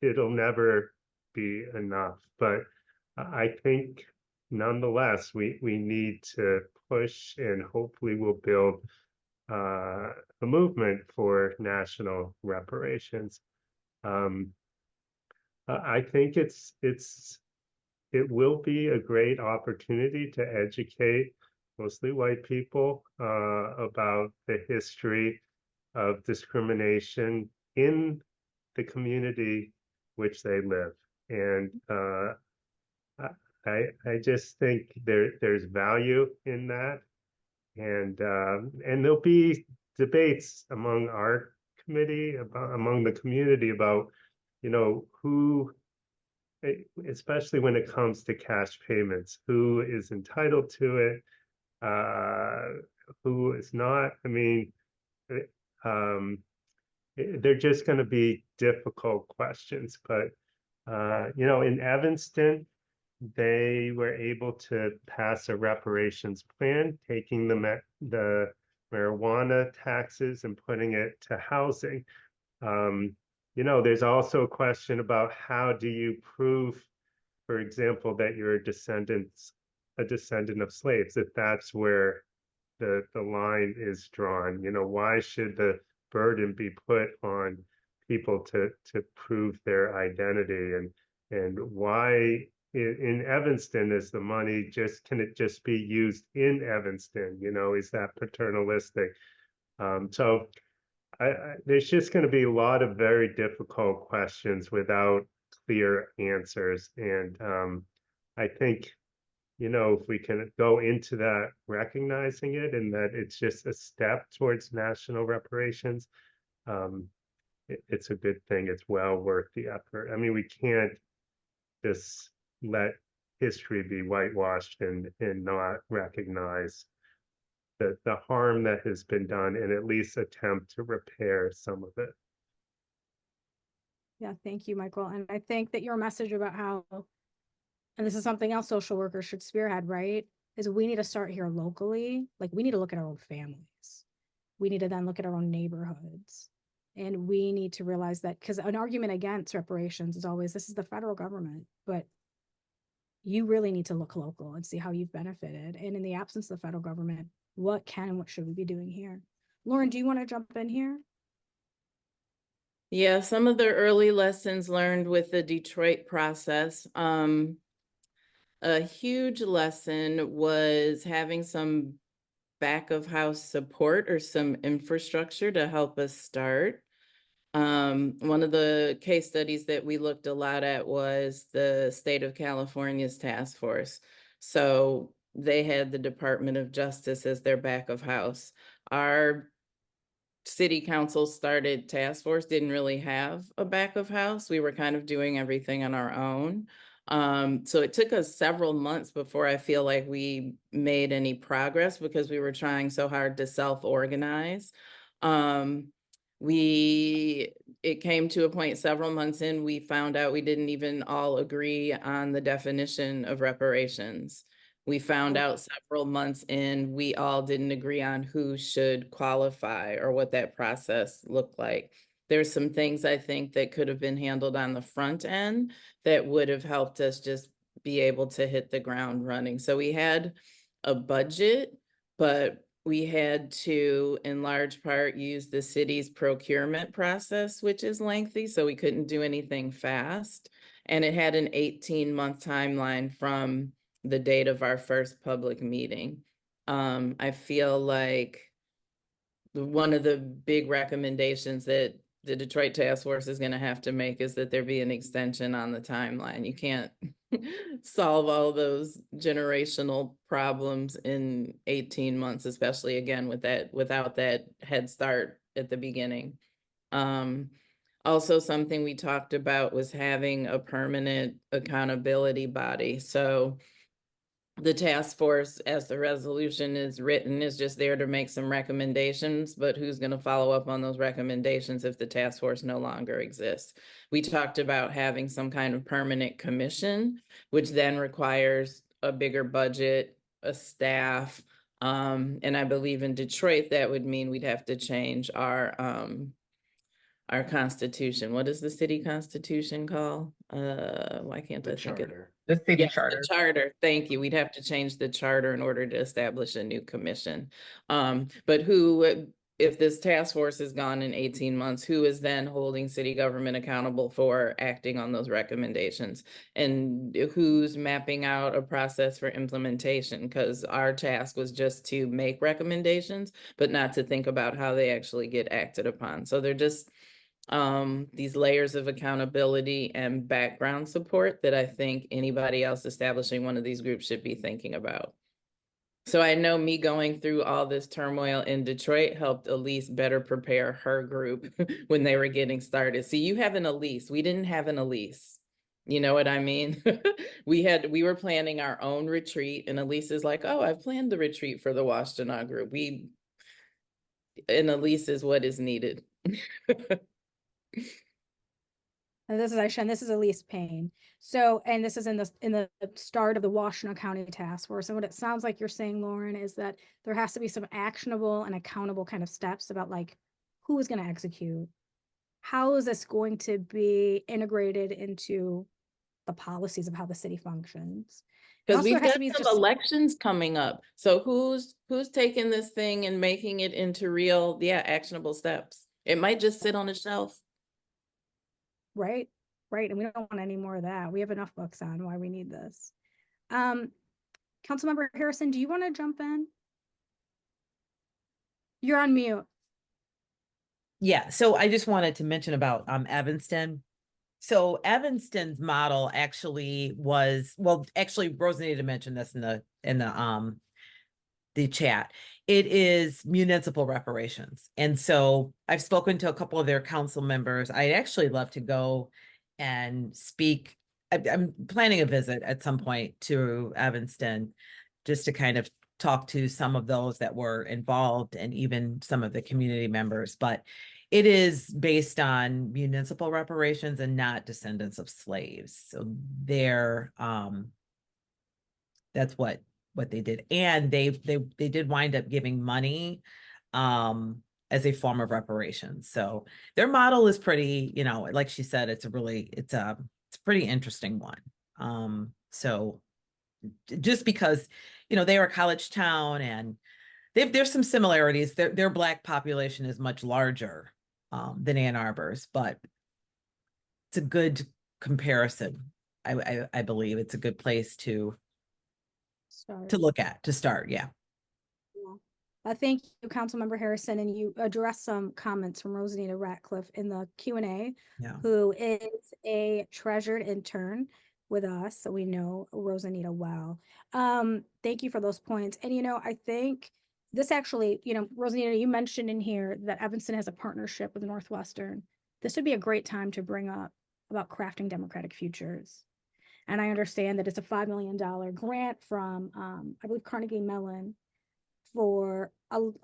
it'll never be enough. But I think nonetheless, we need to push, and hopefully we'll build a movement for national reparations. I think it will be a great opportunity to educate mostly white people about the history of discrimination in the community which they live. And I just think there's value in that. And there'll be debates among our committee, among the community about, who, especially when it comes to cash payments, who is entitled to it, who is not. I mean, they're just going to be difficult questions. But, in Evanston, they were able to pass a reparations plan, taking the marijuana taxes and putting it to housing. There's also a question about how do you prove, for example, that you're a descendant of slaves, if that's where the line is drawn. You know, why should the burden be put on people to prove their identity, and why in Evanston is the money can it just be used in Evanston? You know, is that paternalistic? So there's just going to be a lot of very difficult questions without clear answers. And I think, you know, if we can go into that, recognizing it, and that it's just a step towards national reparations, it's a good thing. It's well worth the effort. I mean, we can't just let history be whitewashed and not recognize the harm that has been done and at least attempt to repair some of it. Yeah, thank you, Michael. And I think that your message about how, and this is something else social workers should spearhead, right? Is we need to start here locally. Like we need to look at our own families. We need to then look at our own neighborhoods. And we need to realize that, because an argument against reparations is always, this is the federal government, but you really need to look local and see how you've benefited. And in the absence of the federal government, what can and what should we be doing here? Lauren, do you want to jump in here? Yeah, some of the early lessons learned with the Detroit process. A huge lesson was having some back of house support or some infrastructure to help us start. One of the case studies that we looked a lot at was the state of California's task force. So they had the Department of Justice as their back of house. Our city council started task force, didn't really have a back of house. We were kind of doing everything on our own. So it took us several months before I feel like we made any progress because we were trying so hard to self-organize. It came to a point several months in, we found out we didn't even all agree on the definition of reparations. We found out several months in, we all didn't agree on who should qualify or what that process looked like. There's some things I think that could have been handled on the front end that would have helped us just be able to hit the ground running. So we had a budget, but we had to, in large part, use the city's procurement process, which is lengthy, so we couldn't do anything fast. And it had an 18-month timeline from the date of our first public meeting. I feel like one of the big recommendations that the Detroit Task Force is going to have to make is that there be an extension on the timeline. You can't solve all those generational problems in 18 months, especially again without that head start at the beginning. Also, something we talked about was having a permanent accountability body. So the task force, as the resolution is written, is just there to make some recommendations, but who's going to follow up on those recommendations if the task force no longer exists? We talked about having some kind of permanent commission, which then requires a bigger budget, a staff, and I believe in Detroit, that would mean we'd have to change our constitution. What is the city constitution called? Why can't I think of it? The city Yes, charter. the charter. Thank you. We'd have to change the charter in order to establish a new commission. But who, if this task force is gone in 18 months, who is then holding city government accountable for acting on those recommendations? And who's mapping out a process for implementation? Because our task was just to make recommendations, but not to think about how they actually get acted upon. So they're just these layers of accountability and background support that I think anybody else establishing one of these groups should be thinking about. So I know me going through all this turmoil in Detroit helped Elise better prepare her group when they were getting started. See, you have an Elise. We didn't have an Elise. You know what I mean? We were planning our own retreat, and Elise is like, oh, I've planned the retreat for the Washtenaw group. And Elise is what is needed. And this is Aisha, and this is Elise Payne. So, and this is in the start of the Washtenaw County Task Force. And what it sounds like you're saying, Lauren, is that there has to be some actionable and accountable kind of steps about like who is going to execute, how is this going to be integrated into the policies of how the city functions. Because we've got some just elections coming up. So who's who's taking this thing and making it into real, actionable steps? It might just sit on a shelf. Right, right. And we don't want any more of that. We have enough books on why we need this. Councilmember Harrison, do you want to jump in? You're on mute. Yeah, so I just wanted to mention about Evanston. So Evanston's model actually was, well, actually Rosanita mentioned this in the chat. It is municipal reparations. And so I've spoken to a couple of their council members. I'd actually love to go and speak. I'm planning a visit at some point to Evanston just to kind of talk to some of those that were involved and even some of the community members. But it is based on municipal reparations and not descendants of slaves. So they're that's what they did. And they did wind up giving money as a form of reparations. So their model is pretty, you know, like she said, it's a pretty interesting one. So just because, you know, they are a college town and there's some similarities. Their Black population is much larger than Ann Arbor's, but it's a good comparison. I believe it's a good place to look at, to start. Yeah. Thank you, Councilmember Harrison, and you addressed some comments from Rosanita Ratcliffe in the Q&A, who is a treasured intern with us, so we know Rosanita well. Thank you for those points. And, you know, I think this actually, you know, Rosanita, you mentioned in here that Evanston has a partnership with Northwestern. This would be a great time to bring up about crafting democratic futures. And I understand that it's a $5 million grant from, I believe, Carnegie Mellon, for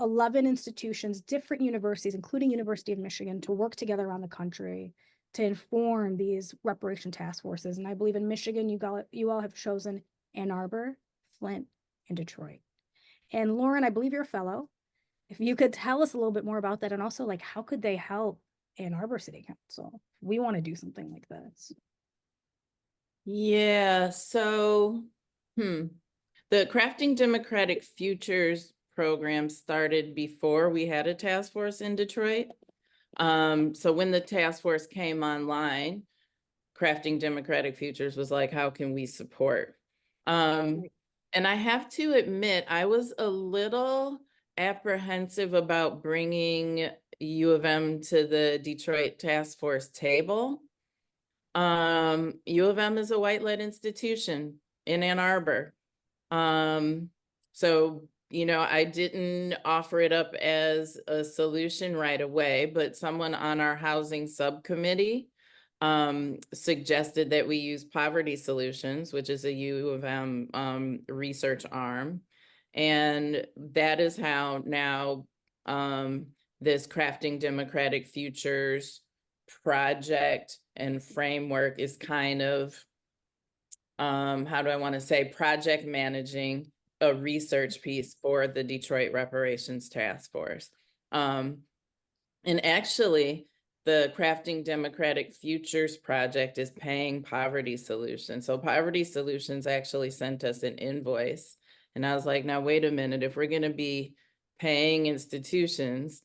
11 institutions, different universities, including University of Michigan, to work together around the country to inform these reparation task forces. And I believe in Michigan, you all have chosen Ann Arbor, Flint, and Detroit. And Lauren, I believe you're a fellow. If you could tell us a little bit more about that, and also like, how could they help Ann Arbor City Council? We want to do something like this. Yeah, so, the Crafting Democratic Futures program started before we had a task force in Detroit. So when the task force came online, Crafting Democratic Futures was like, how can we support? And I have to admit, I was a little apprehensive about bringing U of M to the Detroit task force table. U of M is a white-led institution in Ann Arbor. So, you know, I didn't offer it up as a solution right away, but someone on our housing subcommittee suggested that we use Poverty Solutions, which is a U of M research arm. And that is how now this Crafting Democratic Futures project and framework is kind of, how do I want to say, project managing a research piece for the Detroit Reparations Task Force. And actually, the Crafting Democratic Futures project is paying Poverty Solutions. So Poverty Solutions actually sent us an invoice. And I was like, now, wait a minute, if we're going to be paying institutions,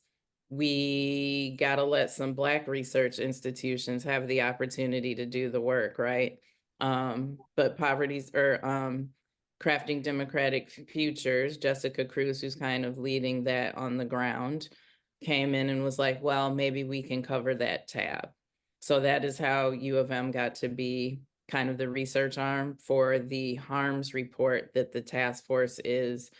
we got to let some Black research institutions have the opportunity to do the work, right? But Crafting Democratic Futures, Jessica Cruz, who's kind of leading that on the ground, came in and was like, well, maybe we can cover that tab. So that is how U of M got to be kind of the research arm for the harms report that the task force is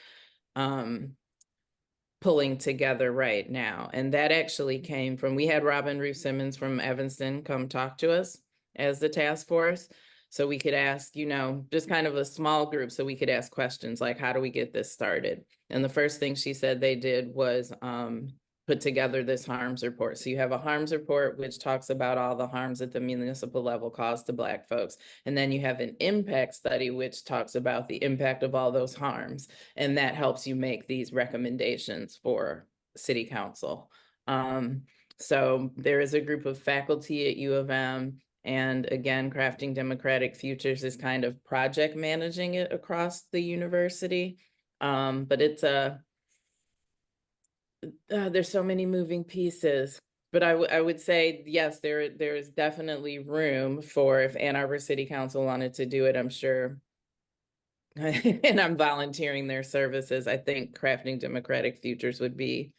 pulling together right now. And that actually came from, we had Robin Ruth Simmons from Evanston come talk to us as the task force. So we could ask, you know, just kind of a small group, so we could ask questions like, how do we get this started? And the first thing she said they did was put together this harms report. So you have a harms report, which talks about all the harms at the municipal level caused to Black folks. And then you have an impact study, which talks about the impact of all those harms. And that helps you make these recommendations for city council. So there is a group of faculty at U of M. And again, Crafting Democratic Futures is kind of project managing it across the university. But it's a There's so many moving pieces, but I would say, yes, there is definitely room for, if Ann Arbor City Council wanted to do it, I'm sure. And I'm volunteering their services. I think Crafting Democratic Futures would be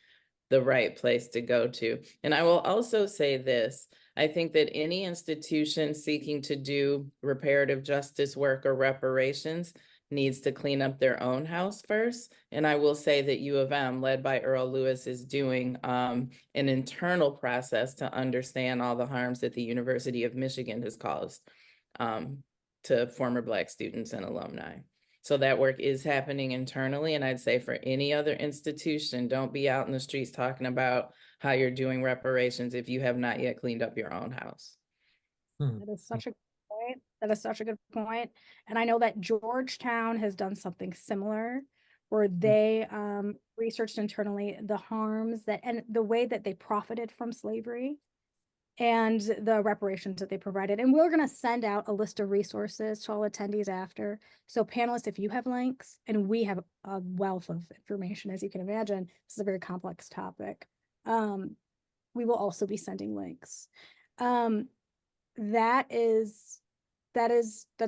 the right place to go to. And I will also say this, I think that any institution seeking to do reparative justice work or reparations needs to clean up their own house first. And I will say that U of M, led by Earl Lewis, is doing an internal process to understand all the harms that the University of Michigan has caused to former Black students and alumni. So that work is happening internally. And I'd say for any other institution, don't be out in the streets talking about how you're doing reparations if you have not yet cleaned up your own house. That is such a good point. That is such a good point. And I know that Georgetown has done something similar where they researched internally the harms that and the way that they profited from slavery and the reparations that they provided. And we're going to send out a list of resources to all attendees after. So panelists, if you have links, and we have a wealth of information, as you can imagine, this is a very complex topic. We will also be sending links. That's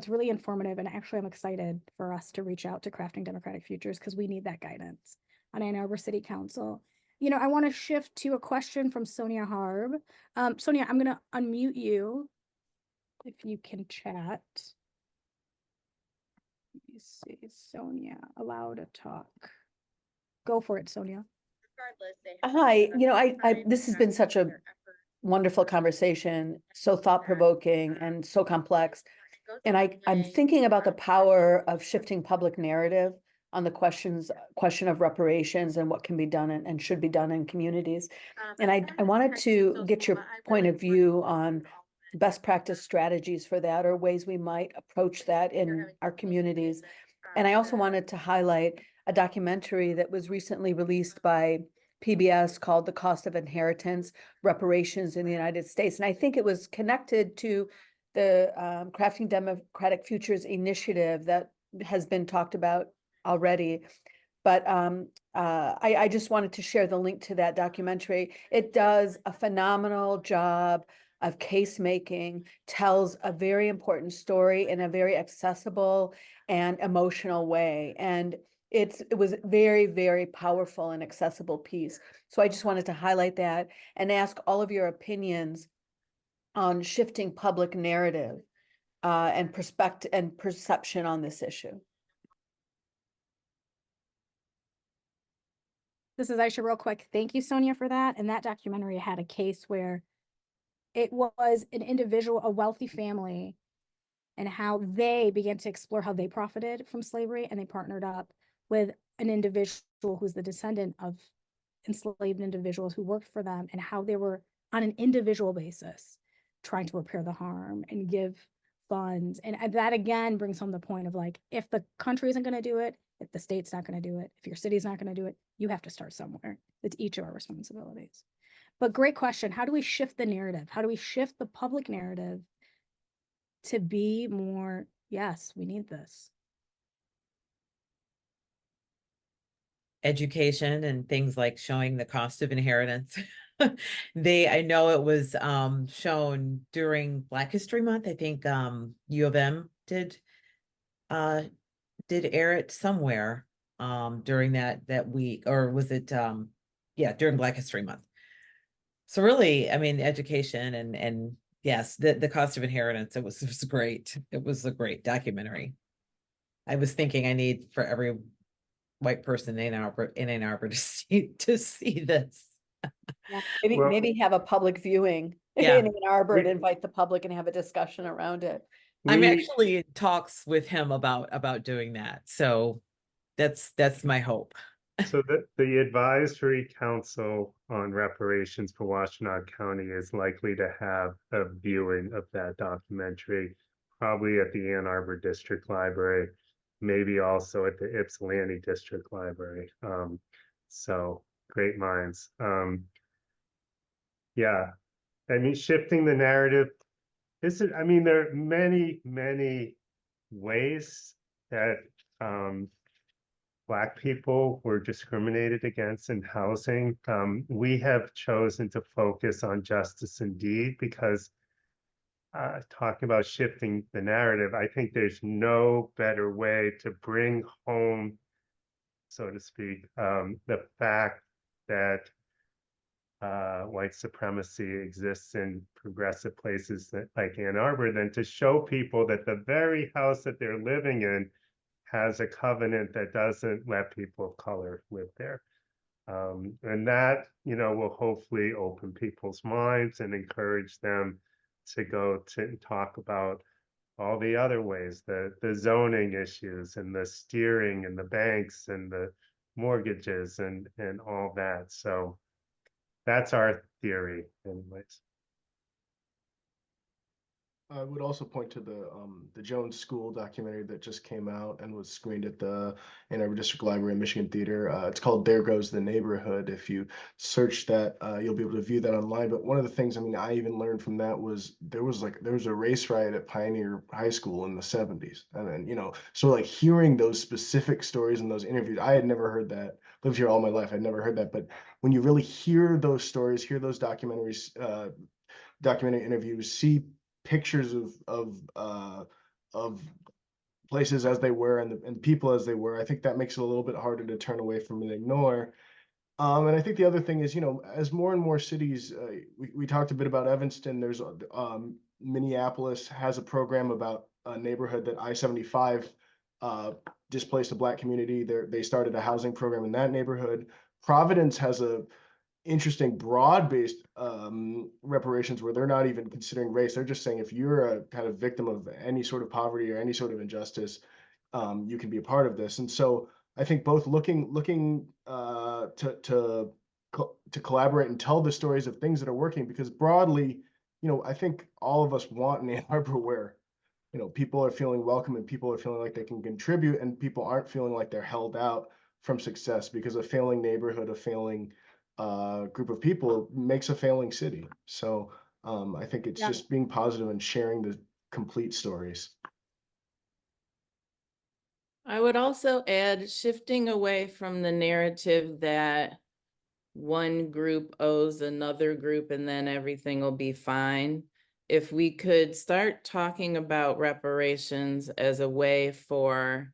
really informative. And actually, I'm excited for us to reach out to Crafting Democratic Futures because we need that guidance on Ann Arbor City Council. You know, I want to shift to a question from Sonia Harb. Sonia, I'm going to unmute you if you can chat. Let me see, Sonia, allow to talk. Go for it, Sonia. Hi, you know, I this has been such a wonderful conversation, so thought-provoking and so complex. And I'm thinking about the power of shifting public narrative on the question of reparations and what can be done and should be done in communities. And I wanted to get your point of view on best practice strategies for that or ways we might approach that in our communities. And I also wanted to highlight a documentary that was recently released by PBS called The Cost of Inheritance, Reparations in the United States. And I think it was connected to the Crafting Democratic Futures initiative that has been talked about already. But I just wanted to share the link to that documentary. It does a phenomenal job of case making, tells a very important story in a very accessible and emotional way. And it was very, very powerful and accessible piece. So I just wanted to highlight that and ask all of your opinions on shifting public narrative and perspective and perception on this issue. This is Aisha real quick. Thank you, Sonia, for that. And that documentary had a case where it was an individual, a wealthy family, and how they began to explore how they profited from slavery. And they partnered up with an individual who's the descendant of enslaved individuals who worked for them, and how they were on an individual basis trying to repair the harm and give funds. And that again brings home the point of like, if the country isn't going to do it, if the state's not going to do it, if your city's not going to do it, you have to start somewhere. It's each of our responsibilities. But great question. How do we shift the narrative? How do we shift the public narrative to be more, yes, we need this? Education and things like showing the cost of inheritance. I know it was shown during Black History Month. I think U of M did air it somewhere during that week, or was it during Black History Month. So really, I mean, education and yes, the cost of inheritance, it was great. It was a great documentary. I was thinking I need for every white person in Ann Arbor to see this. Yeah, Well- maybe have a public viewing in Ann Arbor and invite the public and have a discussion around it. I'm actually in talks with him about doing that. So that's my hope. So the Advisory Council on Reparations for Washtenaw County is likely to have a viewing of that documentary, probably at the Ann Arbor District Library, maybe also at the Ypsilanti District Library. So great minds. Yeah, I mean, shifting the narrative. I mean, there are many, many ways that Black people were discriminated against in housing. We have chosen to focus on justice and deed because talking about shifting the narrative, I think there's no better way to bring home, so to speak, the fact that white supremacy exists in progressive places like Ann Arbor than to show people that the very house that they're living in has a covenant that doesn't let people of color live there. And that, will hopefully open people's minds and encourage them to go to talk about all the other ways, the zoning issues and the steering and the banks and the mortgages and all that. So that's our theory anyways. I would also point to the Jones School documentary that just came out and was screened at the Ann Arbor District Library and Michigan Theater. It's called There Goes the Neighborhood. If you search that, you'll be able to view that online. But one of the things, I even learned from that was there was a race riot at Pioneer High School in the 70s. And then, so like hearing those specific stories in those interviews, I had never heard that. Lived here all my life, I'd never heard that. But when you really hear those stories, hear those documentary interviews, see pictures of places as they were and people as they were, I think that makes it a little bit harder to turn away from and ignore. And I think the other thing is, as more and more cities, we talked a bit about Evanston. There's Minneapolis has a program about a neighborhood that I-75 displaced a Black community. They started a housing program in that neighborhood. Providence has a interesting broad-based reparations where they're not even considering race. They're just saying if you're a kind of victim of any sort of poverty or any sort of injustice, you can be a part of this. And so I think both looking to collaborate and tell the stories of things that are working, because broadly, I think all of us want an Ann Arbor where people are feeling welcome and people are feeling like they can contribute, and people aren't feeling like they're held out from success, because a failing neighborhood, a failing group of people makes a failing city. So I think it's just being positive and sharing the complete stories. I would also add shifting away from the narrative that one group owes another group and then everything will be fine. If we could start talking about reparations as a way for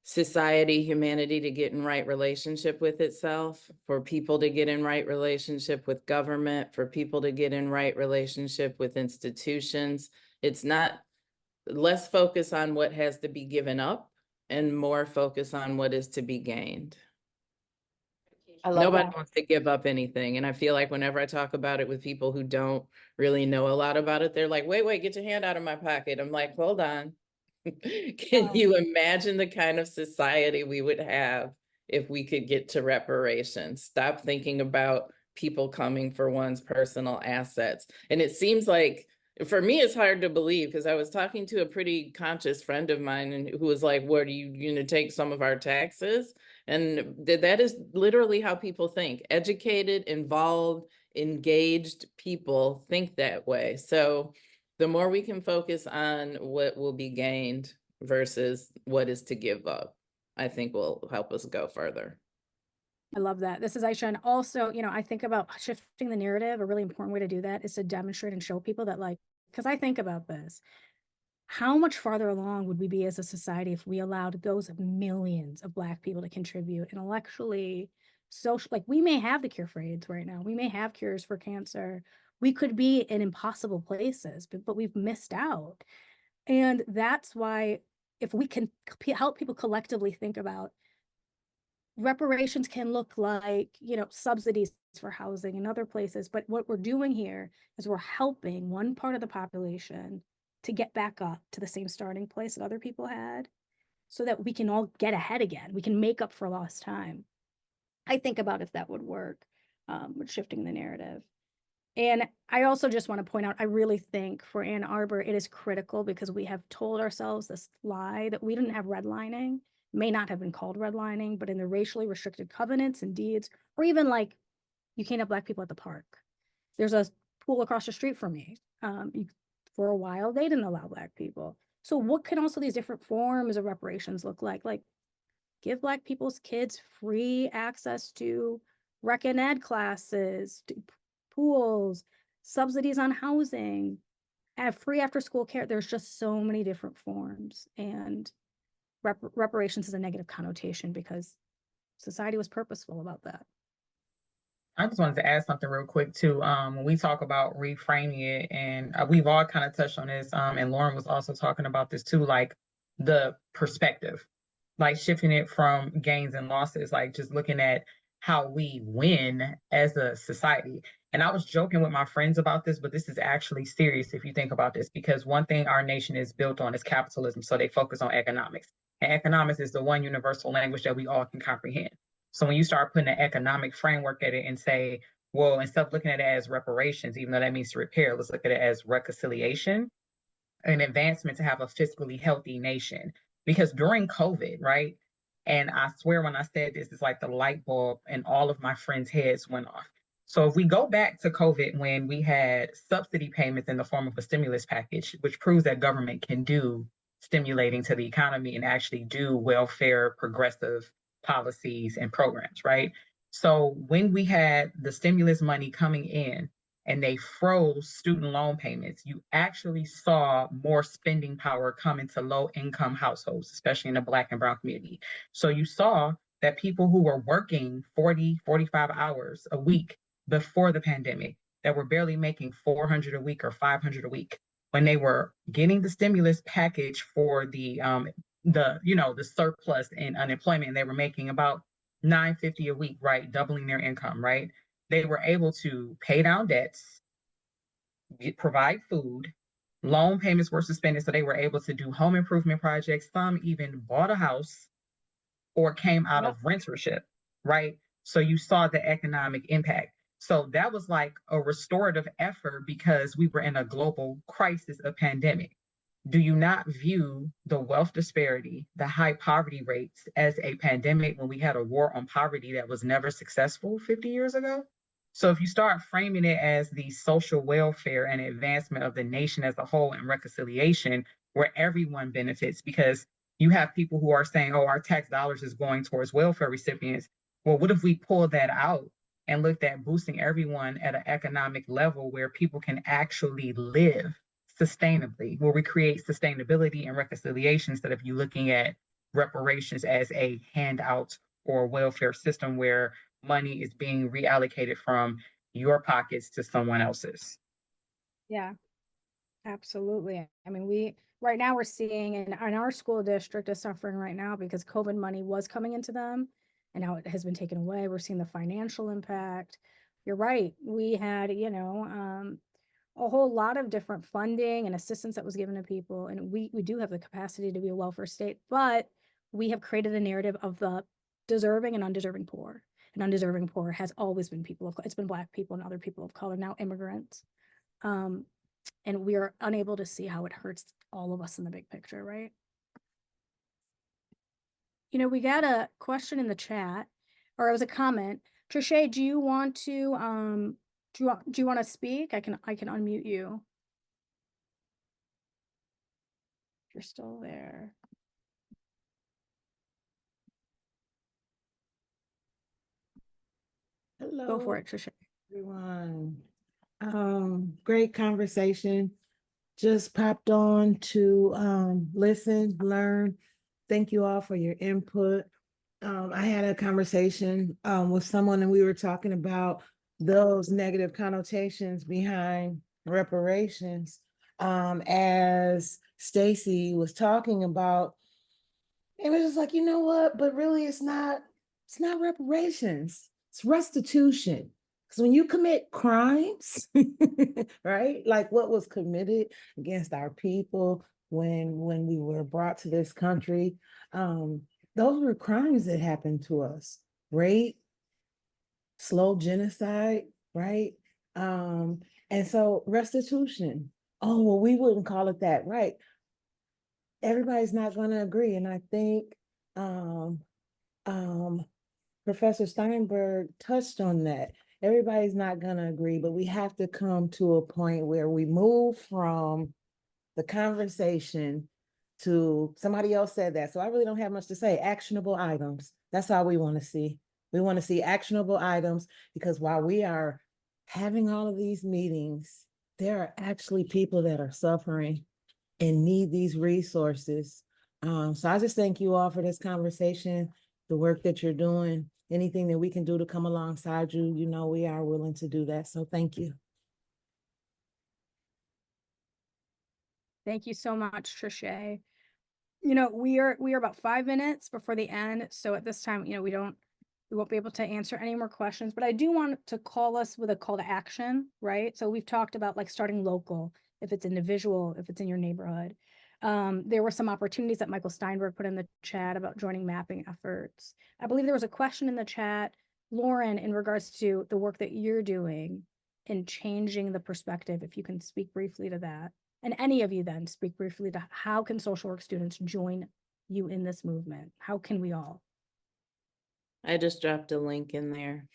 society, humanity to get in right relationship with itself, for people to get in right relationship with government, for people to get in right relationship with institutions. It's not less focus on what has to be given up and more focus on what is to be gained. Nobody wants to give up anything. And I feel like whenever I talk about it with people who don't really know a lot about it, they're like, wait, get your hand out of my pocket. I'm like, hold on. Can you imagine the kind of society we would have if we could get to reparations? Stop thinking about people coming for one's personal assets. And it seems like, for me, it's hard to believe, because I was talking to a pretty conscious friend of mine who was like, what, are you going to take some of our taxes? And that is literally how people think. Educated, involved, engaged people think that way. So the more we can focus on what will be gained versus what is to give up, I think will help us go further. I love that. This is Aisha. And also, I think about shifting the narrative. A really important way to do that is to demonstrate and show people that, because I think about this, how much farther along would we be as a society if we allowed those millions of Black people to contribute intellectually, social, we may have the cure for AIDS right now. We may have cures for cancer. We could be in impossible places, but we've missed out. And that's why, if we can help people collectively think about reparations, can look like, subsidies for housing in other places. But what we're doing here is we're helping one part of the population to get back up to the same starting place that other people had, so that we can all get ahead again. We can make up for lost time. I think about if that would work with shifting the narrative. And I also just want to point out, I really think for Ann Arbor, it is critical, because we have told ourselves this lie that we didn't have redlining, may not have been called redlining, but in the racially restricted covenants and deeds, or even you can't have Black people at the park. There's a pool across the street from me. For a while, they didn't allow Black people. So what can also these different forms of reparations look like? give Black people's kids free access to rec and ed classes, to pools, subsidies on housing, free after school care. There's just so many different forms, and reparations is a negative connotation because society was purposeful about that. I just wanted to add something real quick too. When we talk about reframing it, and we've all kind of touched on this, and Lauren was also talking about this too, like the perspective, like shifting it from gains and losses, like just looking at how we win as a society. And I was joking with my friends about this, but this is actually serious if you think about this, because one thing our nation is built on is capitalism. So they focus on economics. And economics is the one universal language that we all can comprehend. So when you start putting an economic framework at it and say, well, instead of looking at it as reparations, even though that means to repair, let's look at it as reconciliation, an advancement to have a fiscally healthy nation. Because during COVID, right? And I swear when I said this, it's like the light bulb in all of my friends' heads went off. So if we go back to COVID, when we had subsidy payments in the form of a stimulus package, which proves that government can do stimulating to the economy and actually do welfare progressive policies and programs, right? So when we had the stimulus money coming in and they froze student loan payments, you actually saw more spending power come into low income households, especially in the Black and Brown community. So you saw that people who were working 40, 45 hours a week before the pandemic, that were barely making 400 a week or 500 a week, when they were getting the stimulus package for the surplus in unemployment, they were making about $950 a week, right? Doubling their income, right? They were able to pay down debts, provide food, loan payments were suspended, so they were able to do home improvement projects. Some even bought a house or came out of rentership, right? So you saw the economic impact. So that was like a restorative effort because we were in a global crisis, a pandemic. Do you not view the wealth disparity, the high poverty rates as a pandemic when we had a war on poverty that was never successful 50 years ago? So if you start framing it as the social welfare and advancement of the nation as a whole and reconciliation, where everyone benefits, because you have people who are saying, oh, our tax dollars is going towards welfare recipients. Well, what if we pull that out and looked at boosting everyone at an economic level where people can actually live sustainably, where we create sustainability and reconciliation instead of you looking at reparations as a handout or a welfare system where money is being reallocated from your pockets to someone else's. Yeah, absolutely. I mean, right now we're seeing in our school district is suffering right now because COVID money was coming into them and now it has been taken away. We're seeing the financial impact. You're right. We had, a whole lot of different funding and assistance that was given to people. And we do have the capacity to be a welfare state, but we have created a narrative of the deserving and undeserving poor. And undeserving poor has always been it's been Black people and other people of color, now immigrants. And we are unable to see how it hurts all of us in the big picture, right? We got a question in the chat, or it was a comment. Trisha, do you want to do you want to speak? I can unmute you. If you're still there. Hello. Go for it, Trisha. Everyone. Great conversation. Just popped on to listen, learn. Thank you all for your input. I had a conversation with someone and we were talking about those negative connotations behind reparations. As Stacy was talking about, it was just like, you know what, but really it's not reparations, it's restitution. Because when you commit crimes, right, like what was committed against our people when we were brought to this country, those were crimes that happened to us. Rape, slow genocide, right? And so restitution. Oh, well, we wouldn't call it that, right? Everybody's not going to agree. And I think Professor Steinberg touched on that. Everybody's not going to agree, but we have to come to a point where we move from the conversation to, somebody else said that, so I really don't have much to say. Actionable items. That's all we want to see. We want to see actionable items, because while we are having all of these meetings, there are actually people that are suffering and need these resources. So I just thank you all for this conversation, the work that you're doing. Anything that we can do to come alongside you, you know, we are willing to do that. So thank you. Thank you so much, Trisha. You know, we are about 5 minutes before the end. So at this time, you know, we won't be able to answer any more questions, but I do want to call us with a call to action, right? So we've talked about like starting local, if it's individual, if it's in your neighborhood. There were some opportunities that Michael Steinberg put in the chat about joining mapping efforts. I believe there was a question in the chat, Lauren, in regards to the work that you're doing in changing the perspective, if you can speak briefly to that. And any of you then speak briefly to how can social work students join you in this movement? How can we all? I just dropped a link in there.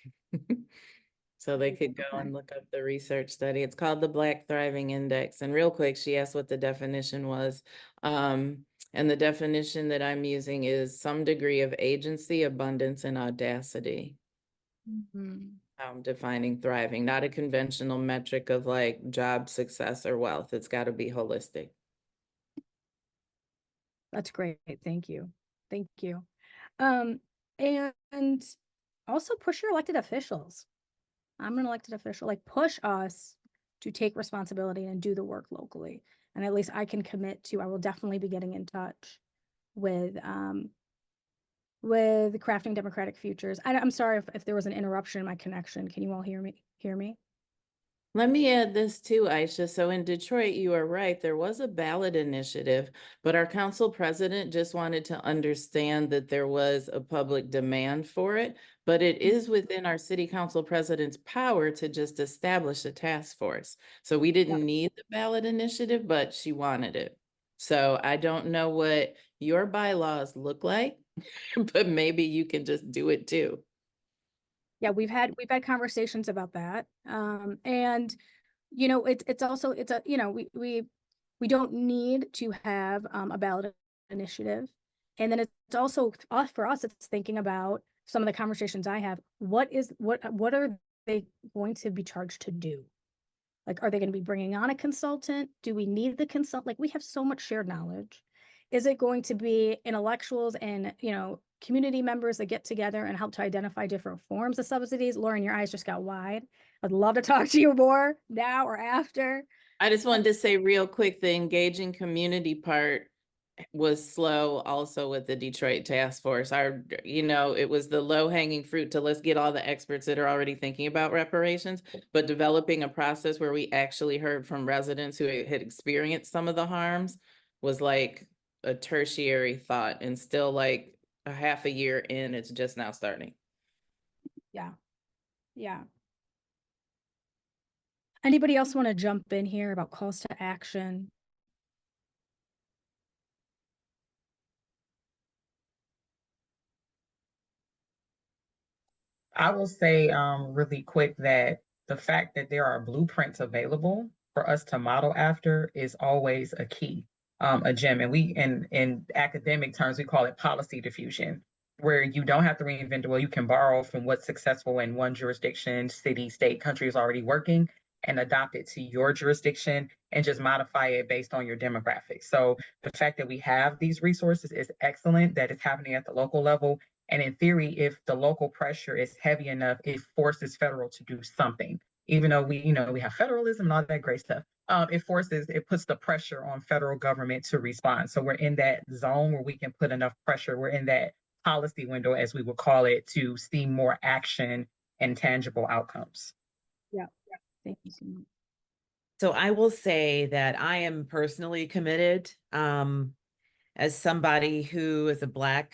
So they could go Okay. and look up the research study. It's called the Black Thriving Index. And real quick, she asked what the definition was. And the definition that I'm using is some degree of agency, abundance, and audacity. Defining thriving, not a conventional metric of like job success or wealth. It's got to be holistic. That's great. Thank you. Thank you. And also push your elected officials. I'm an elected official, like push us to take responsibility and do the work locally. And at least I can commit to, I will definitely be getting in touch with crafting democratic futures. I'm sorry if there was an interruption in my connection. Can you all hear me? Let me add this too, Aisha. So in Detroit, you are right. There was a ballot initiative, but our council president just wanted to understand that there was a public demand for it. But it is within our city council president's power to just establish a task force. So we didn't need the ballot initiative, but she wanted it. So I don't know what your bylaws look like, but maybe you can just do it too. Yeah, we've had conversations about that. And you know, it's also a, you know, we don't need to have a ballot initiative. And then it's also for us, it's thinking about some of the conversations I have. What are they going to be charged to do? Like, are they going to be bringing on a consultant? Do we need the consult? Like, we have so much shared knowledge. Is it going to be intellectuals and, you know, community members that get together and help to identify different forms of subsidies? Lauren, your eyes just got wide. I'd love to talk to you more now or after. I just wanted to say real quick, the engaging community part was slow also with the Detroit task force. It was the low hanging fruit to let's get all the experts that are already thinking about reparations, but developing a process where we actually heard from residents who had experienced some of the harms was like a tertiary thought, and still like a half a year in, it's just now starting. Yeah. Anybody else want to jump in here about calls to action? I will say really quick that the fact that there are blueprints available for us to model after is always a key, a gem. And we, in academic terms, we call it policy diffusion, where you don't have to reinvent the wheel. You can borrow from what's successful in one jurisdiction, city, state, country is already working, and adopt it to your jurisdiction and just modify it based on your demographics. So the fact that we have these resources is excellent, that it's happening at the local level. And in theory, if the local pressure is heavy enough, it forces federal to do something. Even though we have federalism and all that great stuff, it puts the pressure on federal government to respond. So we're in that zone where we can put enough pressure. We're in that policy window, as we would call it, to see more action and tangible outcomes. Yeah. Thank you so much. So I will say that I am personally committed, as somebody who is a Black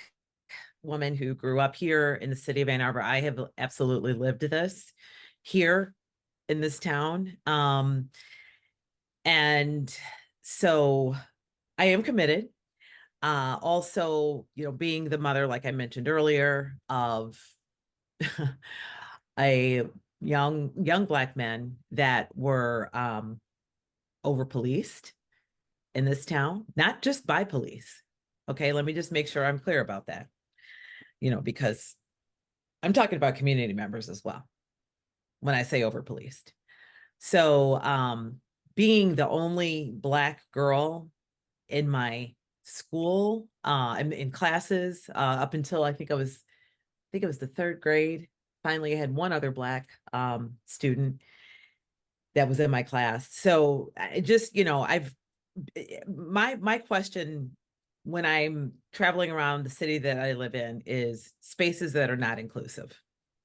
woman who grew up here in the city of Ann Arbor. I have absolutely lived this here in this town. And so I am committed. Also, being the mother, like I mentioned earlier, of a young Black men that were over policed in this town, not just by police. Okay, let me just make sure I'm clear about that. Because I'm talking about community members as well when I say over policed. So being the only Black girl in my school, in classes, up until I think it was the third grade. Finally, I had one other Black student that was in my class. So I just, my question when I'm traveling around the city that I live in is spaces that are not inclusive.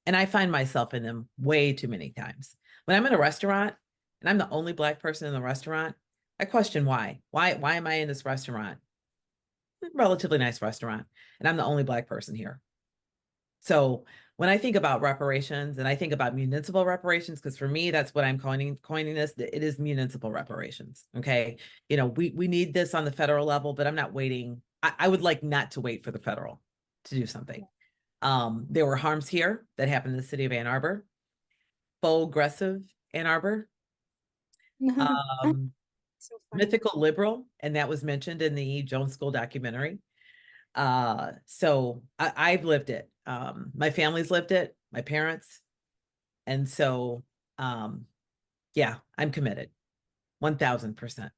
And I find myself in them way too many times. When I'm in a restaurant and I'm the only Black person in the restaurant, I question why. Why am I in this restaurant? Relatively nice restaurant, and I'm the only Black person here. So when I think about reparations and I think about municipal reparations, because for me, that's what I'm coining this, it is municipal reparations. Okay. We need this on the federal level, but I'm not waiting. I would like not to wait for the federal to do something. There were harms here that happened in the city of Ann Arbor, faux aggressive Ann Arbor, So funny. mythical liberal, and that was mentioned in the Jones School documentary. So I've lived it. My family's lived it, my parents. And so, yeah, I'm committed 1000%.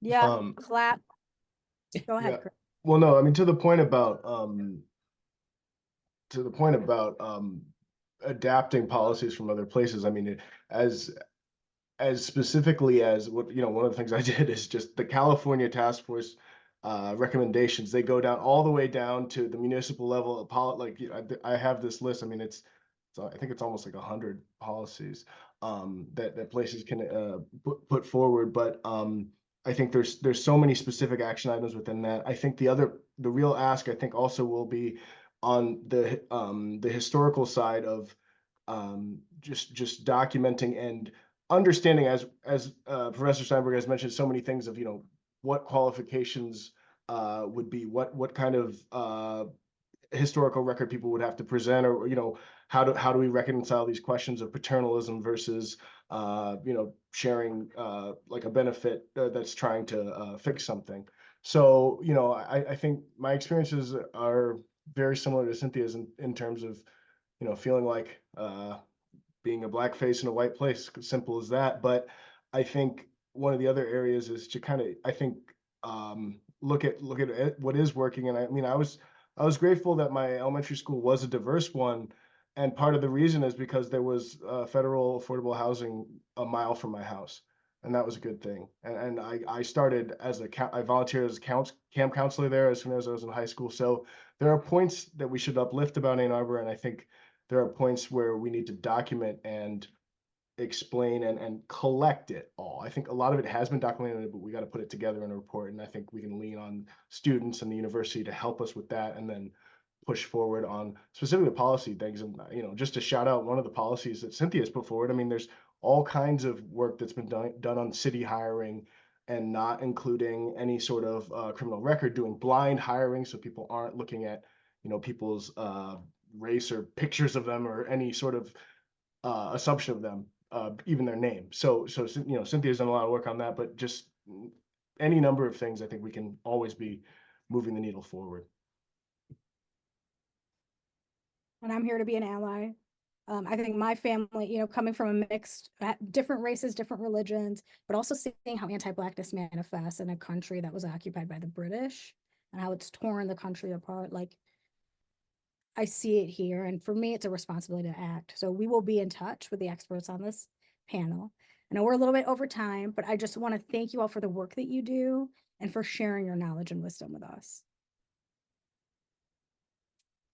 Yeah, Um, clap. Go ahead, yeah. Chris. Well, no, I mean, to the point about adapting policies from other places. I mean, as specifically as what, one of the things I did is just the California Task Force recommendations. They go down all the way down to the municipal level. Like, I have this list. I mean, I think it's almost like 100 policies that places can put forward. But I think there's so many specific action items within that. I think the real ask, I think, also will be on the historical side of just documenting and understanding, as Professor Steinberg has mentioned, so many things of what qualifications would be, what kind of historical record people would have to present, or how do we reconcile these questions of paternalism versus sharing like a benefit that's trying to fix something. So I think my experiences are very similar to Cynthia's in terms of feeling like being a Black face in a white place, simple as that. But I think one of the other areas is to kind of, I think, look at what is working. And I mean, I was grateful that my elementary school was a diverse one, and part of the reason is because there was federal affordable housing a mile from my house, and that was a good thing. And I started I volunteered as a camp counselor there as soon as I was in high school. So there are points that we should uplift about Ann Arbor, and I think there are points where we need to document and explain and collect it all. I think a lot of it has been documented, but we got to put it together in a report. And I think we can lean on students and the university to help us with that, and then push forward on specifically the policy things. And just to shout out one of the policies that Cynthia has put forward. I mean, there's all kinds of work that's been done on city hiring, and not including any sort of criminal record, doing blind hiring, so people aren't looking at people's race or pictures of them or any sort of assumption of them, even their name. So Cynthia's done a lot of work on that, but just any number of things. I think we can always be moving the needle forward. And I'm here to be an ally. I think my family, coming from a mixed, different races, different religions, but also seeing how anti-Blackness manifests in a country that was occupied by the British and how it's torn the country apart. Like, I see it here. And for me, it's a responsibility to act. So we will be in touch with the experts on this panel. I know we're a little bit over time, but I just want to thank you all for the work that you do and for sharing your knowledge and wisdom with us.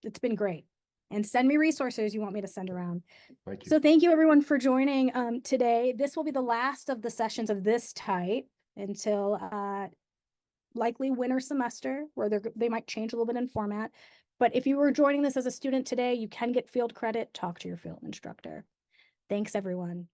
It's been great. And send me resources you want me to send around. Thank you. So thank you everyone for joining today. This will be the last of the sessions of this type until likely winter semester, where they might change a little bit in format. But if you were joining this as a student today, you can get field credit. Talk to your field instructor. Thanks, everyone.